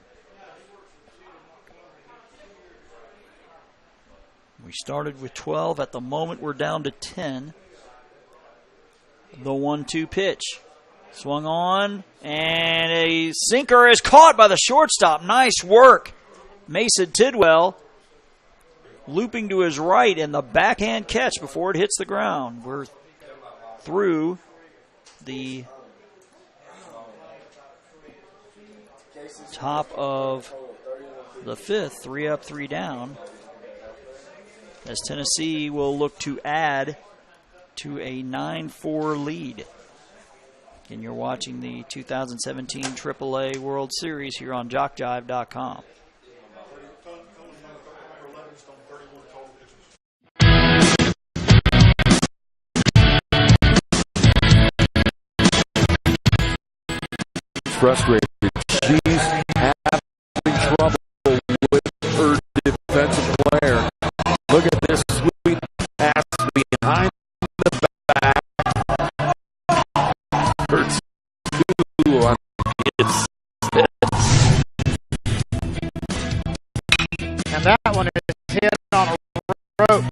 We started with 12. At the moment, we're down to 10. The 1-2 pitch. Swung on, and a sinker is caught by the shortstop. Nice work. Mason Tidwell looping to his right, and the backhand catch before it hits the ground. We're through the top of the fifth, 3 up, 3 down, as Tennessee will look to add to a 9-4 lead. And you're watching the 2017 AAA World Series here on JockJive.com. Frustrated. She's having trouble with her defensive player. Look at this sweet pass behind the back. Hurts 2 on its head. And that one is hit on a rope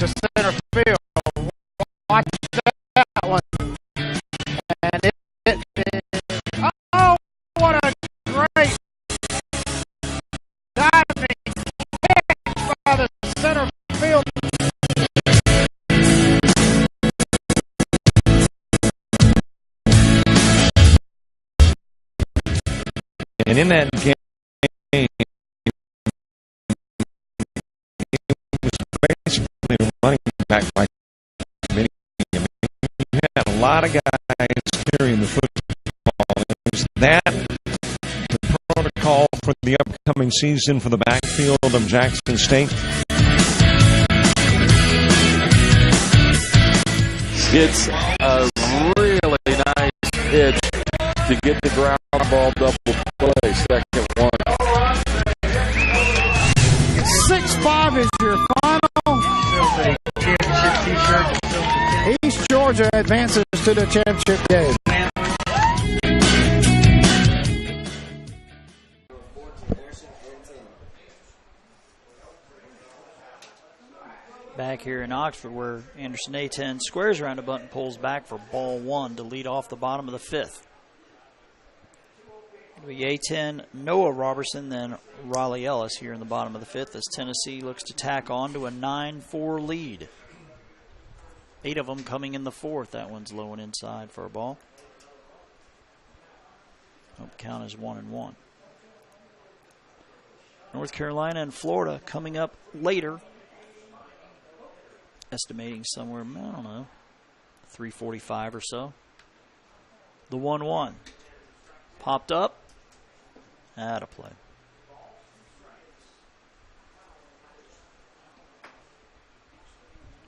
to center field. Watch And in that game, it was basically running back by committee. I mean, you had a lot of guys carrying the football. Is that the protocol for the upcoming season for the backfield of Jackson State? It's a really nice pitch to get the ground ball double play. Second one. 6-5 is your final. East Georgia advances to the championship game. Back here in Oxford, where Anderson A-10 squares around a bunt and pulls back for ball one to lead off the bottom of the fifth. It'll be A-10, Noah Robertson, then Raleigh Ellis here in the bottom of the fifth as Tennessee looks to tack on to a 9-4 lead. 8 of them coming in the fourth. That one's low and inside for a ball. Count is 1-1. North Carolina and Florida coming up later. Estimating somewhere, I don't know, 3:45 or so. The 1-1. Popped up. Out of play.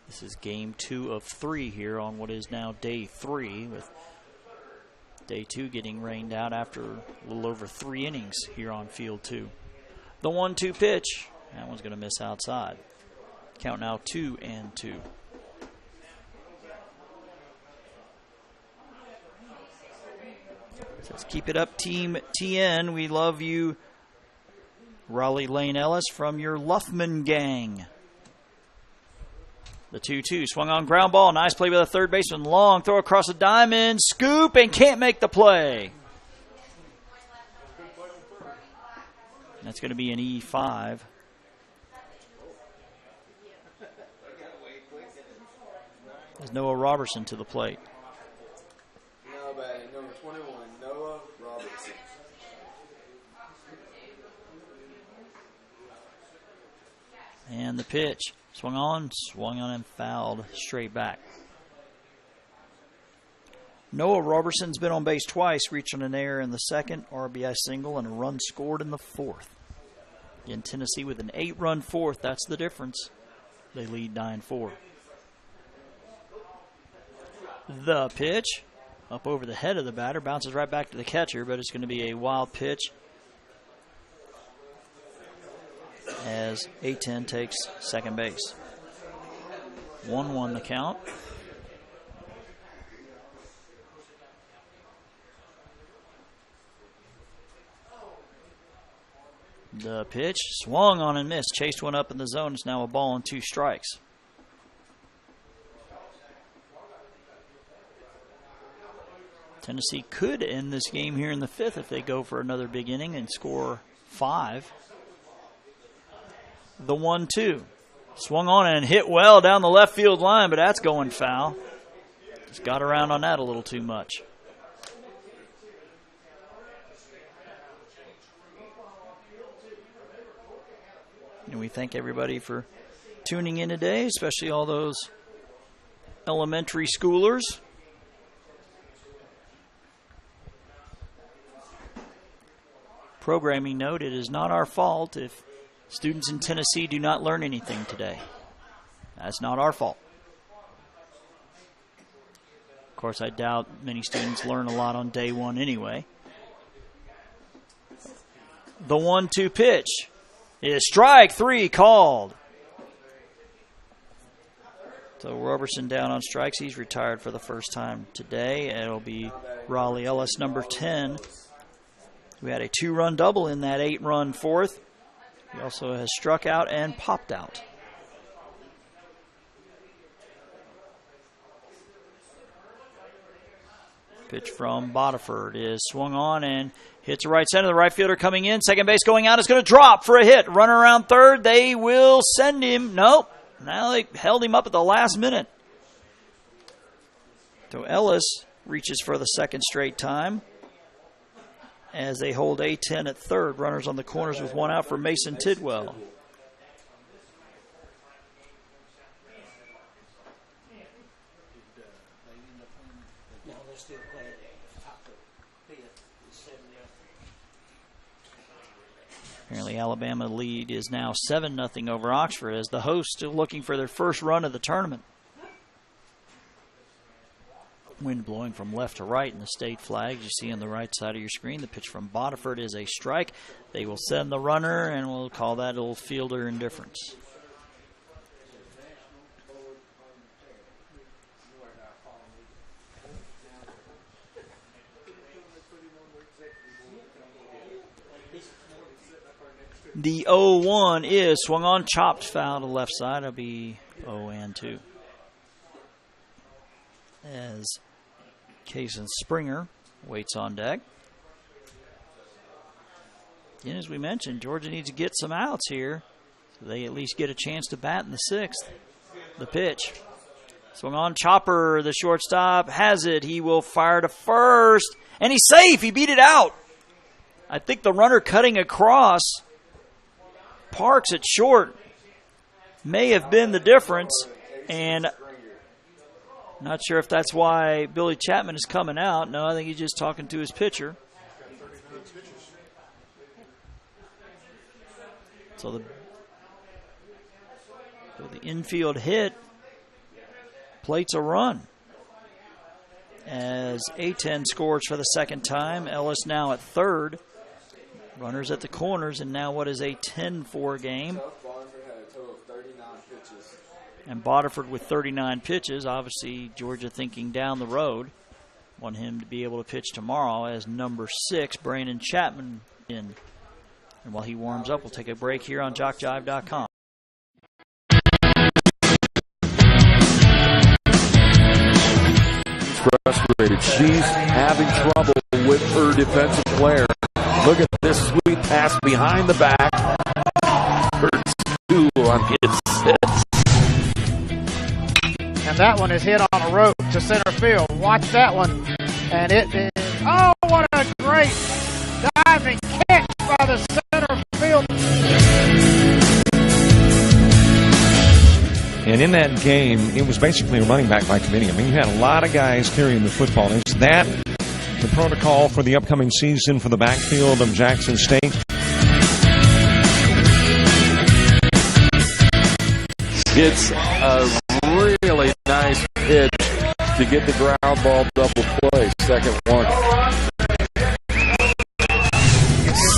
This is game 2 of 3 here on what is now day 3, with day 2 getting rained out after a little over 3 innings here on field 2. The 1-2 pitch. That one's going to miss outside. Count now 2-2. Let's keep it up, Team TN. We love you, Raleigh Lane Ellis from your Luffman gang. The 2-2 swung on ground ball. Nice play by the third baseman. Long throw across the diamond. Scoop and can't make the play. That's going to be an E5. There's Noah Robertson to the plate. No, but number 21, Noah Robertson. And the pitch. Swung on and fouled straight back. Noah Robertson's been on base twice, reaching an error in the second, RBI single, and a run scored in the fourth. Again, Tennessee with an 8-run fourth. That's the difference. They lead 9-4. The pitch, up over the head of the batter, bounces right back to the catcher, but it's going to be a wild pitch as A-10 takes second base. 1-1 the count. The pitch, swung on and missed, chased one up in the zone. It's now a ball and 2 strikes. Tennessee could end this game here in the fifth if they go for another big inning and score 5. The 1-2. Swung on and hit well down the left field line, but that's going foul. Just got around on that a little too much. And we thank everybody for tuning in today, especially all those elementary schoolers. Programming note, it is not our fault if students in Tennessee do not learn anything today. That's not our fault. Of course, I doubt many students learn a lot on day 1 anyway. The 1-2 pitch is strike 3 called. So Robertson down on strikes. He's retired for the first time today. It'll be Raleigh Ellis, number 10. We had a 2-run double in that 8-run fourth. He also has struck out and popped out. Pitch from Bodiford is swung on and hits right center. The right fielder coming in. Second base going out. Is going to drop for a hit. Runner around third. They will send him. Nope. Now they held him up at the last minute. So Ellis reaches for the second straight time. as they hold A10 at third. Runners on the corners with one out for Mason Tidwell. Apparently Alabama lead is now 7-0 over Oxford as the hosts still looking for their first run of the tournament. Wind blowing from left to right in the state flags you see on the right side of your screen. The pitch from Bodiford is a strike. They will send the runner, and we'll call that a little fielder indifference. The 0-1 is swung on, chopped, foul to left side. It'll be 0-2. As Kason Springer waits on deck. Again, as we mentioned, Georgia needs to get some outs here so they at least get a chance to bat in the sixth. The pitch. Swung on, Chopper, the shortstop, has it. He will fire to first, and he's safe. He beat it out. I think the runner cutting across Parks at short may have been the difference, and not sure if that's why Billy Chapman is coming out. No, I think he's just talking to his pitcher. So the infield hit plates a run as A10 scores for the second time. Ellis now at third. Runners at the corners, and now what is a 10-4 game? And Bodiford with 39 pitches. Obviously, Georgia thinking down the road. Want him to be able to pitch tomorrow as number 6, Brandon Chapman, in. And while he warms up, we'll take a break here on JockJive.com. She's frustrated. She's having trouble with her defensive player. Look at this sweet pass behind the back. Hurts two on his sets. And that one is hit on a rope to center field. Watch that one. And it is, oh, what a great diving catch by the center field. And in that game, it was basically a running back by committee. I mean, you had a lot of guys carrying the football. Is that the protocol for the upcoming season for the backfield of Jackson State? It's a really nice pitch to get the ground ball double play. Second one.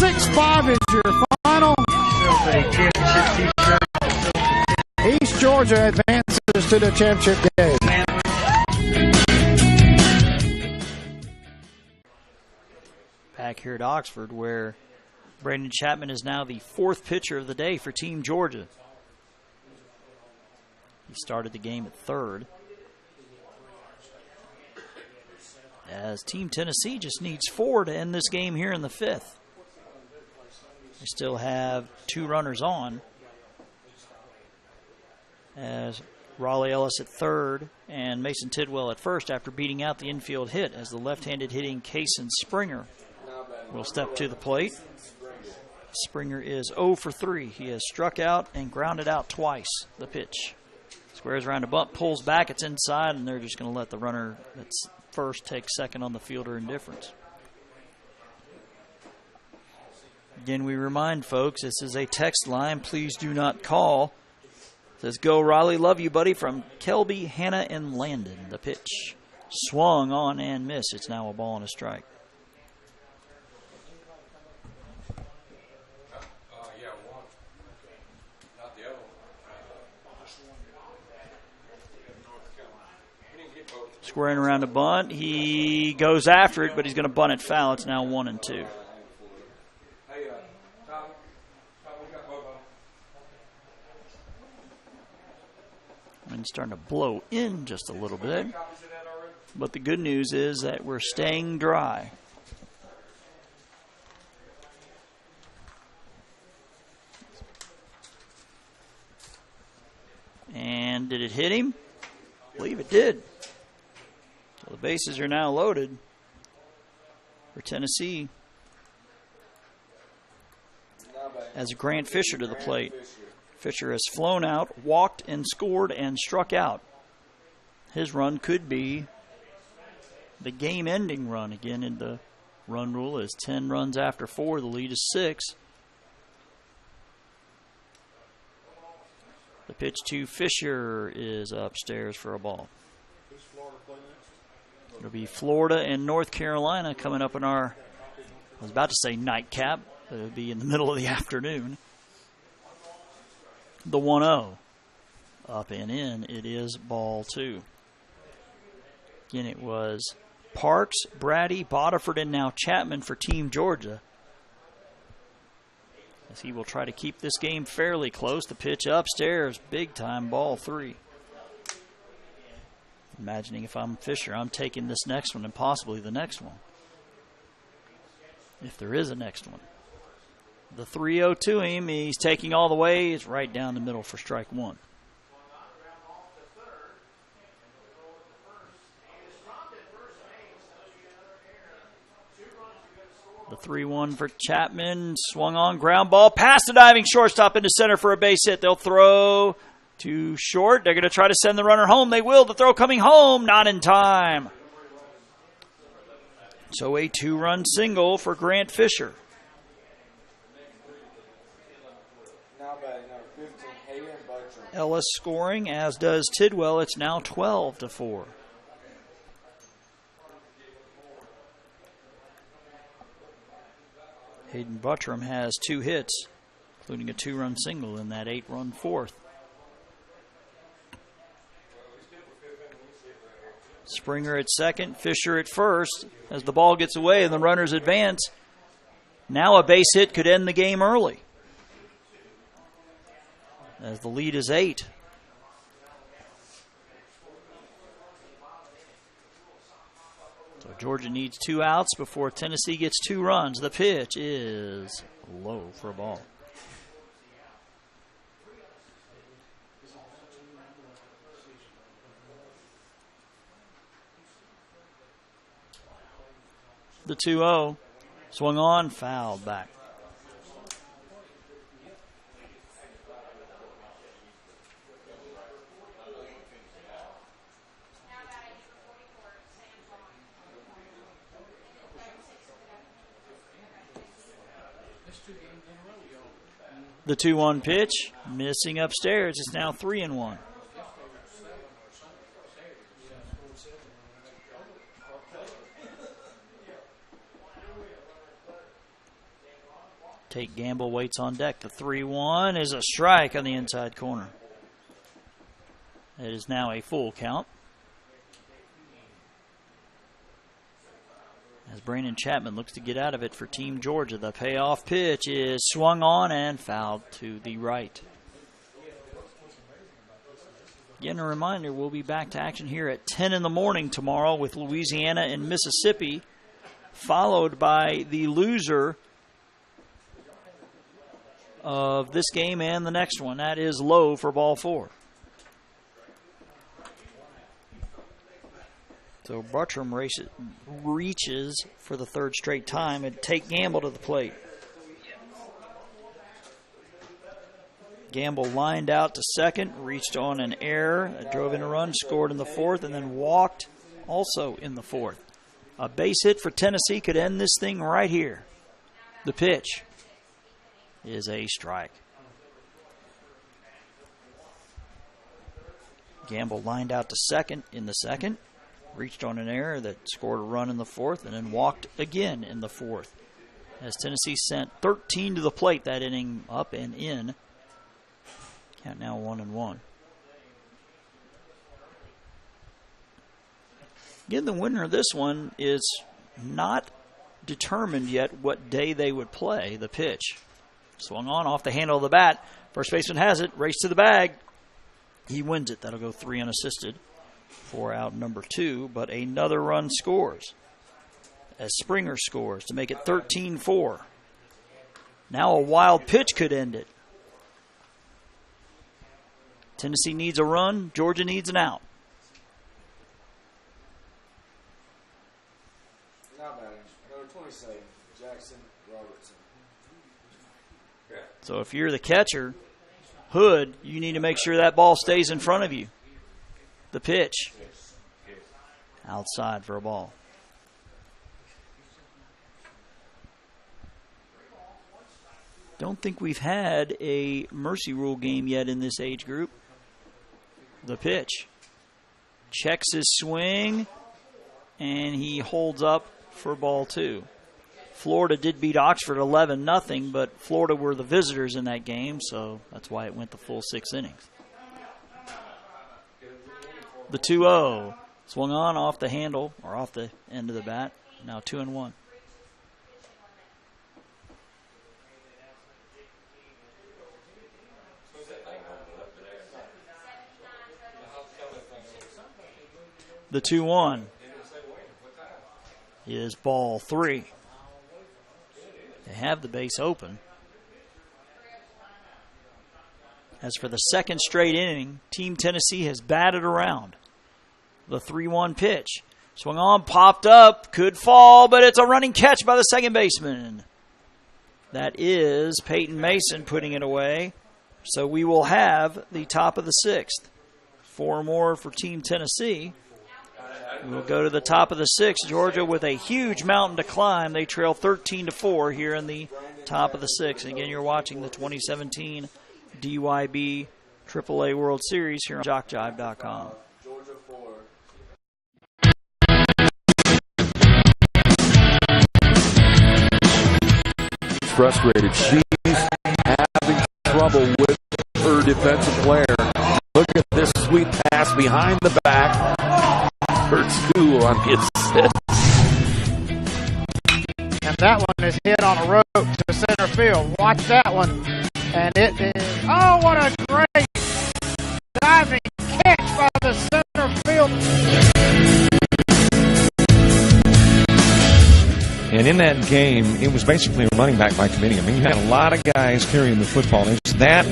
6-5 is your final. East Georgia advances to the championship game. Back here at Oxford, where Brandon Chapman is now the 4th pitcher of the day for Team Georgia. He started the game at third. As Team Tennessee just needs 4 to end this game here in the 5th. They still have 2 runners on. As Raleigh Ellis at third and Mason Tidwell at first after beating out the infield hit, as the left-handed hitting Kason Springer will step to the plate. Springer is 0 for 3. He has struck out and grounded out twice. The pitch. Squares around a bunt, pulls back, it's inside, and they're just going to let the runner that's first take second on the fielder indifference. Again, we remind folks, this is a text line. Please do not call. It says, "Go Raleigh, love you, buddy," from Kelby, Hannah, and Landon. The pitch swung on and missed. It's now a ball and a strike. Squaring around a bunt. He goes after it, but he's going to bunt it foul. It's now 1-2. And starting to blow in just a little bit. But the good news is that we're staying dry. And did it hit him? I believe it did. So the bases are now loaded for Tennessee. as Grant Fisher to the plate. Fisher has flown out, walked, and scored and struck out. His run could be the game-ending run. Again, in the run rule is 10 runs after 4. The lead is 6. The pitch to Fisher is upstairs for a ball. It'll be Florida and North Carolina coming up in our, I was about to say nightcap, but it'll be in the middle of the afternoon. The 1-0. Up and in, it is ball 2. Again, it was Parks, Brady, Bodiford, and now Chapman for Team Georgia. As he will try to keep this game fairly close. The pitch upstairs, big time, ball 3. Imagining if I'm Fisher, I'm taking this next one and possibly the next one, if there is a next one. The 3-0 to him, he's taking all the way. It's right down the middle for strike 1. The 3-1 for Chapman, swung on, ground ball, past the diving shortstop into center for a base hit. They'll throw to short. They're going to try to send the runner home. They will. The throw coming home, not in time. So a 2-run single for Grant Fisher. Now batting number 15, Hayden Buttram. Ellis scoring, as does Tidwell. It's now 12-4. Hayden Buttram has 2 hits, including a 2-run single in that 8-run 4th. Springer at second, Fisher at first. As the ball gets away and the runners advance, now a base hit could end the game early, as the lead is 8. So Georgia needs 2 outs before Tennessee gets 2 runs. The pitch is low for a ball. The 2-0 swung on, fouled back. The 2-1 pitch, missing upstairs. It's now 3-1. Tate Gamble waits on deck. The 3-1 is a strike on the inside corner. It is now a full count, as Brandon Chapman looks to get out of it for Team Georgia. The payoff pitch is swung on and fouled to the right. Again, a reminder, we'll be back to action here at 10 in the morning tomorrow with Louisiana and Mississippi, followed by the loser of this game and the next one. That is low for ball 4. So Buttram reaches for the 3rd straight time and take Gamble to the plate. Gamble lined out to second, reached on an error, drove in a run, scored in the 4th, and then walked also in the 4th. A base hit for Tennessee could end this thing right here. The pitch is a strike. Gamble lined out to second in the 2nd. Reached on an error that scored a run in the 4th and then walked again in the 4th. As Tennessee sent 13 to the plate that inning, up and in. Count now 1-1. Again, the winner of this one is not determined yet what day they would play. The pitch swung on off the handle of the bat. First baseman has it, race to the bag. He wins it. That'll go 3 unassisted for out number 2, but another run scores as Springer scores to make it 13-4. Now a wild pitch could end it. Tennessee needs a run. Georgia needs an out. Now batting number 27, Jackson Robertson. So if you're the catcher, Hood, you need to make sure that ball stays in front of you. The pitch. Outside for a ball. Don't think we've had a mercy rule game yet in this age group. The pitch. Checks his swing, and he holds up for ball 2. Florida did beat Oxford 11-0, but Florida were the visitors in that game, so that's why it went the full 6 innings. The 2-0. Swung on off the handle, or off the end of the bat. Now 2-1. The 2-1 is ball 3. They have the base open. As for the second straight inning, Team Tennessee has batted around. The 3-1 pitch. Swung on, popped up, could fall, but it's a running catch by the second baseman. That is Peyton Mason putting it away. So we will have the top of the 6th. 4 more for Team Tennessee. We'll go to the top of the 6th. Georgia with a huge mountain to climb. They trail 13-4 here in the top of the 6th. Again, you're watching the 2017 DYB AAA World Series here on JockJive.com. Georgia 4. Frustrated. She's having trouble with her defensive player. Look at this sweet pass behind the back. Hurts 2 on the assist. And that one is hit on a rope to center field. Watch that one. And it is, oh, what a great diving catch by the center field. And in that game, it was basically a running back by committee. I mean, you had a lot of guys carrying the football. Is that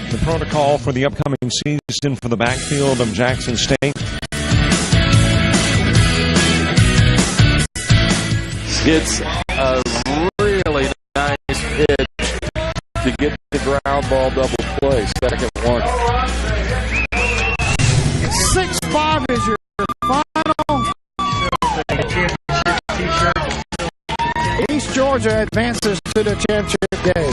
the protocol for the upcoming season for the backfield of Jackson State? It's a really nice pitch to get the ground ball double play. Second one. 6-5 is your final. East Georgia advances to the championship game.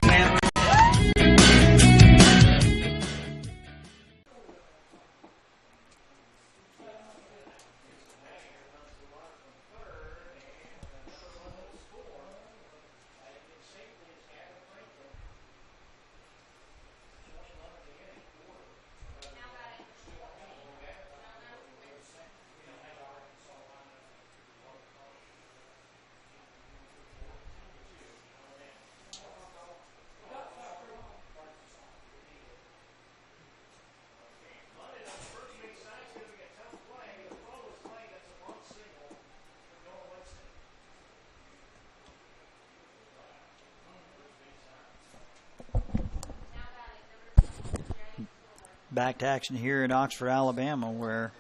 Back to action here in Oxford, Alabama, where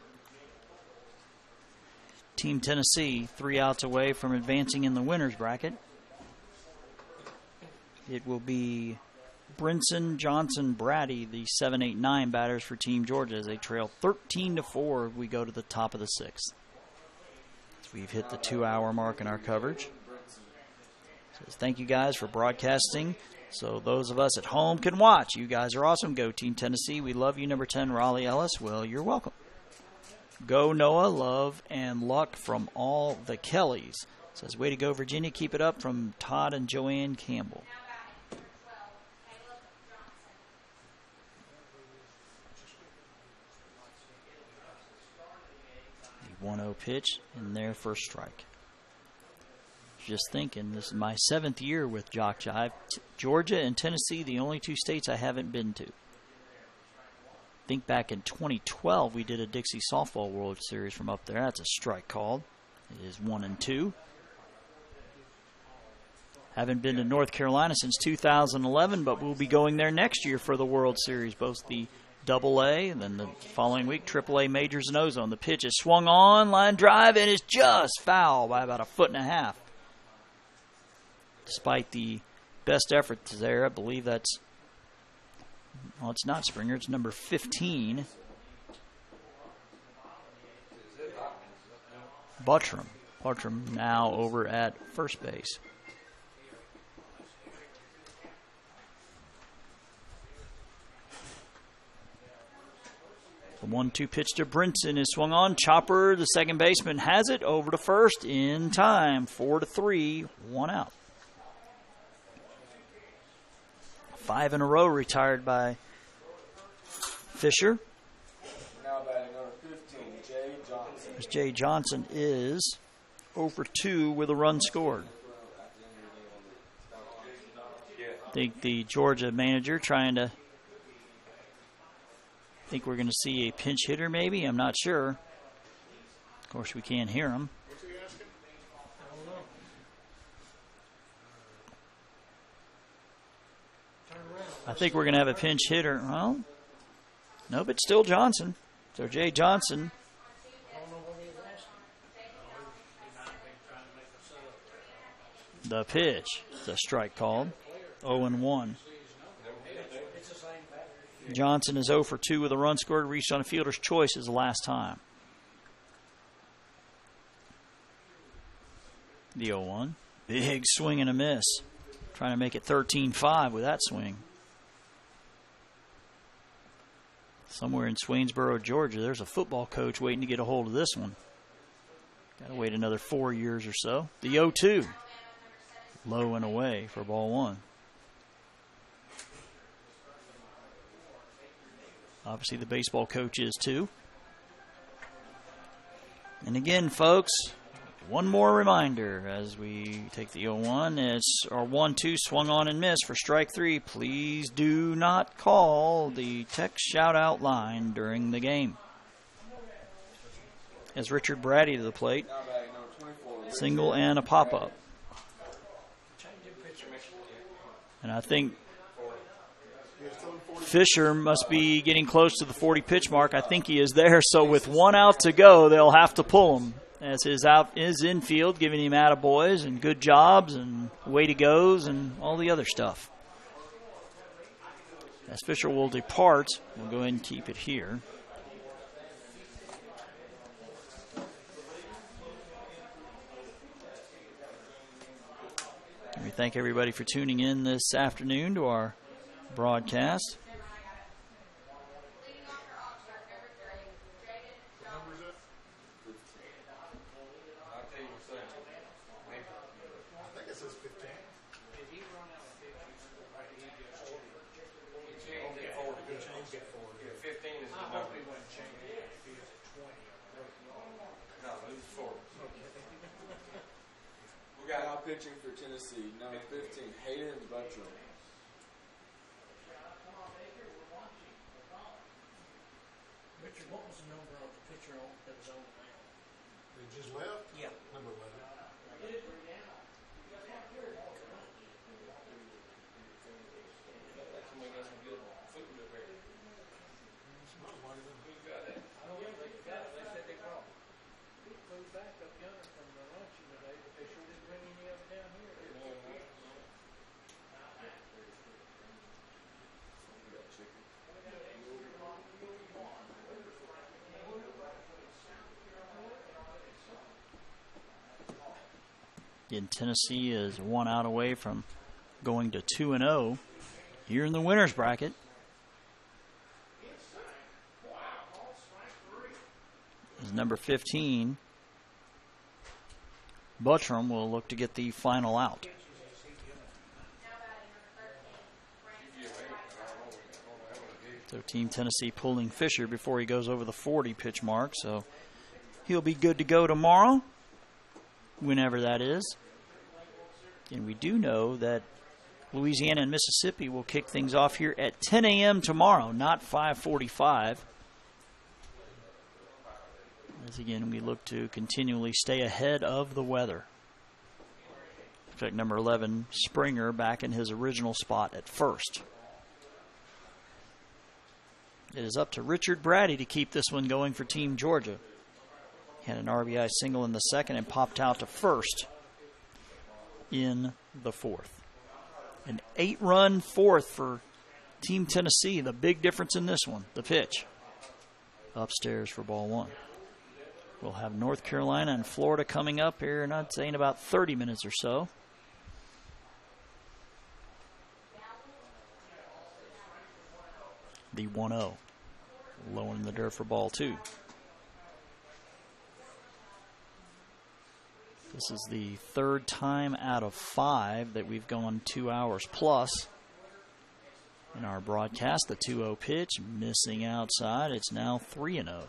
Team Tennessee 3 outs away from advancing in the winner's bracket. It will be Brinson, Johnson, Brady, the 7, 8, 9 batters for Team Georgia as they trail 13-4. We go to the top of the 6th. So we've hit the 2-hour mark in our coverage. So thank you guys for broadcasting. So those of us at home can watch. You guys are awesome. Go Team Tennessee. We love you. Number 10, Raleigh Ellis. Well, you're welcome. Go Noah, love, and luck from all the Kellys. Says, way to go, Virginia. Keep it up from Todd and Joanne Campbell. The 1-0 pitch in their first strike. Just thinking, this is my 7th year with JockJive. Georgia and Tennessee, the only 2 states I haven't been to. Think back in 2012, we did a Dixie Softball World Series from up there. That's a strike called. It is 1-2. Haven't been to North Carolina since 2011, but we'll be going there next year for the World Series, both the AA and then the following week AAA Majors and Ozone. The pitch is swung on, line drive, and is just foul by about 1.5 feet. Despite the best efforts there. I believe that's, well, it's not Springer. It's number 15. Buttram. Buttram now over at first base. The 1-2 pitch to Brinson is swung on. Chopper, the second baseman, has it over to first in time. 4-3, 1 out. 5 in a row retired by Fisher. Now batting number 15, Jay Johnson. Jay Johnson is 0-2 with a run scored. I think the Georgia manager trying to, think we're going to see a pinch hitter maybe. I'm not sure. Of course, we can't hear him. I think we're going to have a pinch hitter. Well, no, but still Johnson. So Jay Johnson. The pitch. The strike called. 0-1. Johnson is 0-2 with a run scored. Reached on a fielder's choice as the last time. The 0-1. Big swing and a miss. Trying to make it 13-5 with that swing. Somewhere in Swainsboro, Georgia, there's a football coach waiting to get a hold of this one. Got to wait another 4 years or so. The 0-2. Low and away for ball one. Obviously, the baseball coach is too. And again, folks, one more reminder as we take the 0-1. It's our 1-2 swung on and missed for strike 3. Please do not call the text shout-out line during the game. As Richard Brady to the plate. Single and a pop-up. And I think Fisher must be getting close to the 40 pitch mark. I think he is there. So with 1 out to go, they'll have to pull him as his out is infield, giving him attaboys and good jobs and way to goes and all the other stuff. As Fisher will depart, we'll go ahead and keep it here. And we thank everybody for tuning in this afternoon to our broadcast. Pitching for Tennessee, number 15, Hayden Buttram. Richard, what was the number of the pitcher that was on the mound? They just left? Yeah. Number 11. Again, Tennessee is 1 out away from going to 2-0 here in the winners bracket. As number 15, Buttram will look to get the final out. So Team Tennessee pulling Fisher before he goes over the 40 pitch mark. So he'll be good to go tomorrow, whenever that is. And we do know that Louisiana and Mississippi will kick things off here at 10 a.m. tomorrow, not 5:45. As again, we look to continually stay ahead of the weather. In fact, number 11, Springer, back in his original spot at first. It is up to Richard Brady to keep this one going for Team Georgia. He had an RBI single in the second and popped out to first in the fourth. An 8-run fourth for Team Tennessee. The big difference in this one, the pitch. Upstairs for ball one. We'll have North Carolina and Florida coming up here, and I'd say in about 30 minutes or so. The 1-0. Low in the dirt for ball two. This is the third time out of 5 that we've gone 2 hours plus in our broadcast. The 2-0 pitch, missing outside. It's now 3-0.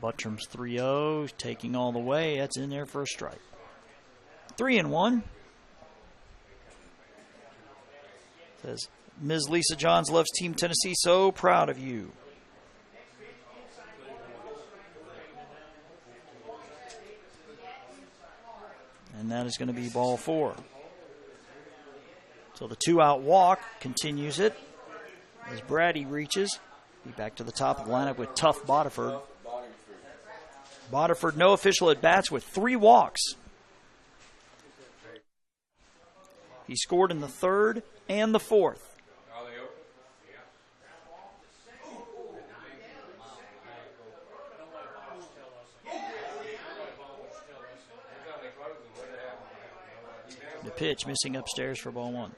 Buttram's 3-0, taking all the way. That's in there for a strike. 3-1. Says, Ms. Lisa Johns loves Team Tennessee. So proud of you. And that is going to be ball 4. So the 2-out walk continues it as Brady reaches. Be back to the top of the lineup with tough Bodiford. Bodiford, no official at-bats with 3 walks. He scored in the 3rd and the 4th. The pitch missing upstairs for ball 1.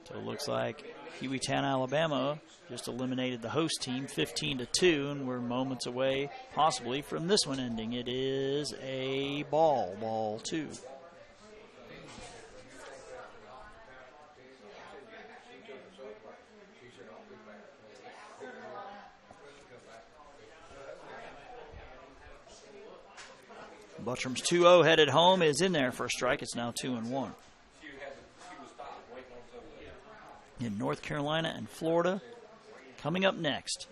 So it looks like Hueytown, Alabama just eliminated the host team 15-2, and we're moments away possibly from this one ending. It is a ball 2. Buttram's 2-0 headed home is in there for a strike. It's now 2-1. In North Carolina and Florida coming up next.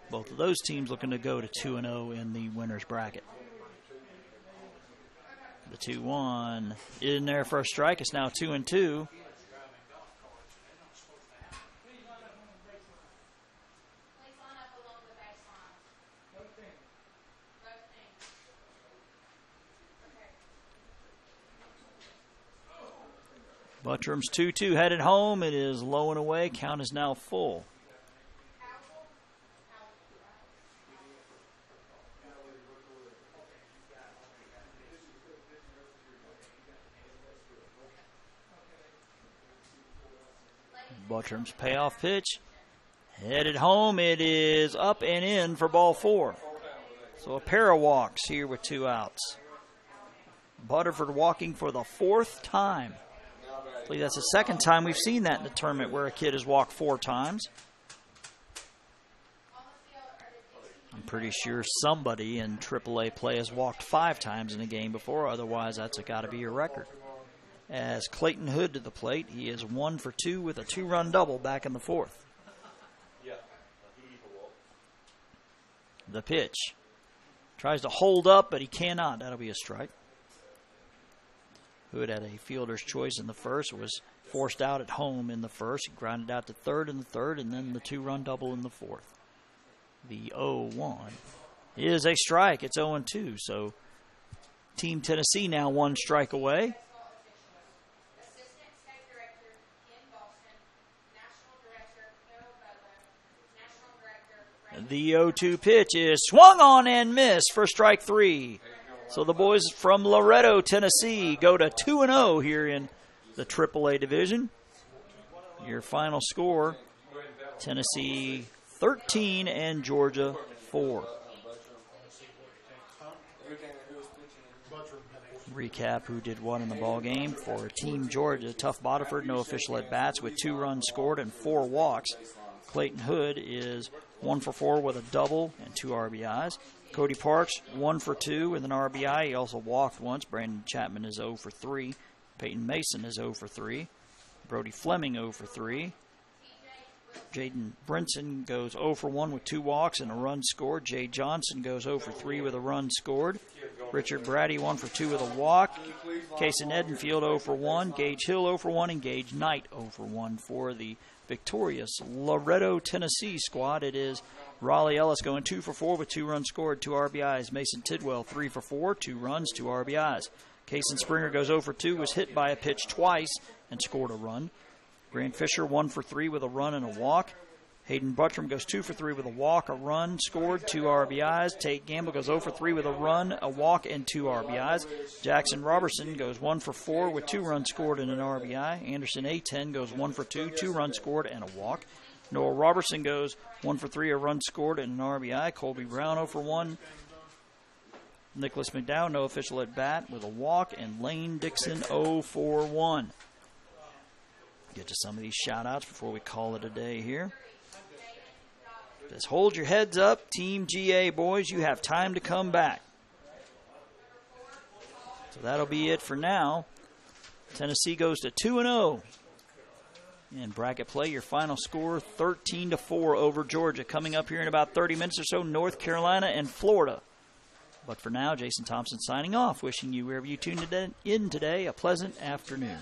Both of those teams looking to go to 2-0 in the winner's bracket. The 2-1 in there for a strike. It's now 2-2. Buttram's 2-2 headed home. It is low and away. Count is now full. Buttram's payoff pitch headed home. It is up and in for ball 4. So a pair of walks here with 2 outs. Butterford walking for the 4th time. I believe that's the 2nd time we've seen that in the tournament where a kid has walked 4 times. I'm pretty sure somebody in AAA play has walked 5 times in a game before. Otherwise, that's got to be your record. As Clayton Hood to the plate, he is 1 for 2 with a 2-run double back in the 4th. The pitch. Tries to hold up, but he cannot. That'll be a strike. Hood had a fielder's choice in the 1st, was forced out at home in the 1st. He grounded out to 3rd in the 3rd, and then the 2-run double in the 4th. The 0-1 is a strike. It's 0-2, so Team Tennessee now 1 strike away. The 0-2 pitch is swung on and missed for strike 3. So the boys from Loretto, Tennessee go to 2-0 here in the AAA division. Your final score, Tennessee 13 and Georgia 4. Recap who did what in the ball game for Team Georgia. Tough Bodiford, no official at-bats with 2 runs scored and 4 walks. Clayton Hood is 1 for 4 with a double and 2 RBIs. Cody Parks, 1 for 2 with an RBI. He also walked once. Brandon Chapman is 0 for 3. Peyton Mason is 0 for 3. Brody Fleming 0 for 3. Jaden Brinson goes 0 for 1 with 2 walks and a run scored. Jay Johnson goes 0 for 3 with a run scored. Richard Brady 1 for 2 with a walk. Kason Edenfield 0 for 1. Gage Hill 0 for 1. And Gage Knight 0 for 1 for the victorious Loretto, Tennessee squad. It is Raleigh Ellis going 2 for 4 with 2 runs scored, 2 RBIs. Mason Tidwell 3 for 4, 2 runs, 2 RBIs. Kason Springer goes 0 for 2, was hit by a pitch twice and scored a run. Grant Fisher 1 for 3 with a run and a walk. Hayden Buttram goes 2 for 3 with a walk, a run, scored, 2 RBIs. Tate Gamble goes 0 for 3 with a run, a walk, and 2 RBIs. Jackson Robertson goes 1 for 4 with 2 runs scored and an RBI. Anderson A10 goes 1 for 2, 2 runs scored, and a walk. Noah Robertson goes 1 for 3, a run scored, and an RBI. Colby Brown 0 for 1. Nicholas McDowell, no official at bat, with a walk, and Lane Dixon 0 for 1. Get to some of these shout-outs before we call it a day here. Just hold your heads up, Team GA boys. You have time to come back. So that'll be it for now. Tennessee goes to 2-0. In bracket play, your final score 13-4 over Georgia. Coming up here in about 30 minutes or so, North Carolina and Florida. But for now, Jason Thompson signing off, wishing you, wherever you tuned in today, a pleasant afternoon.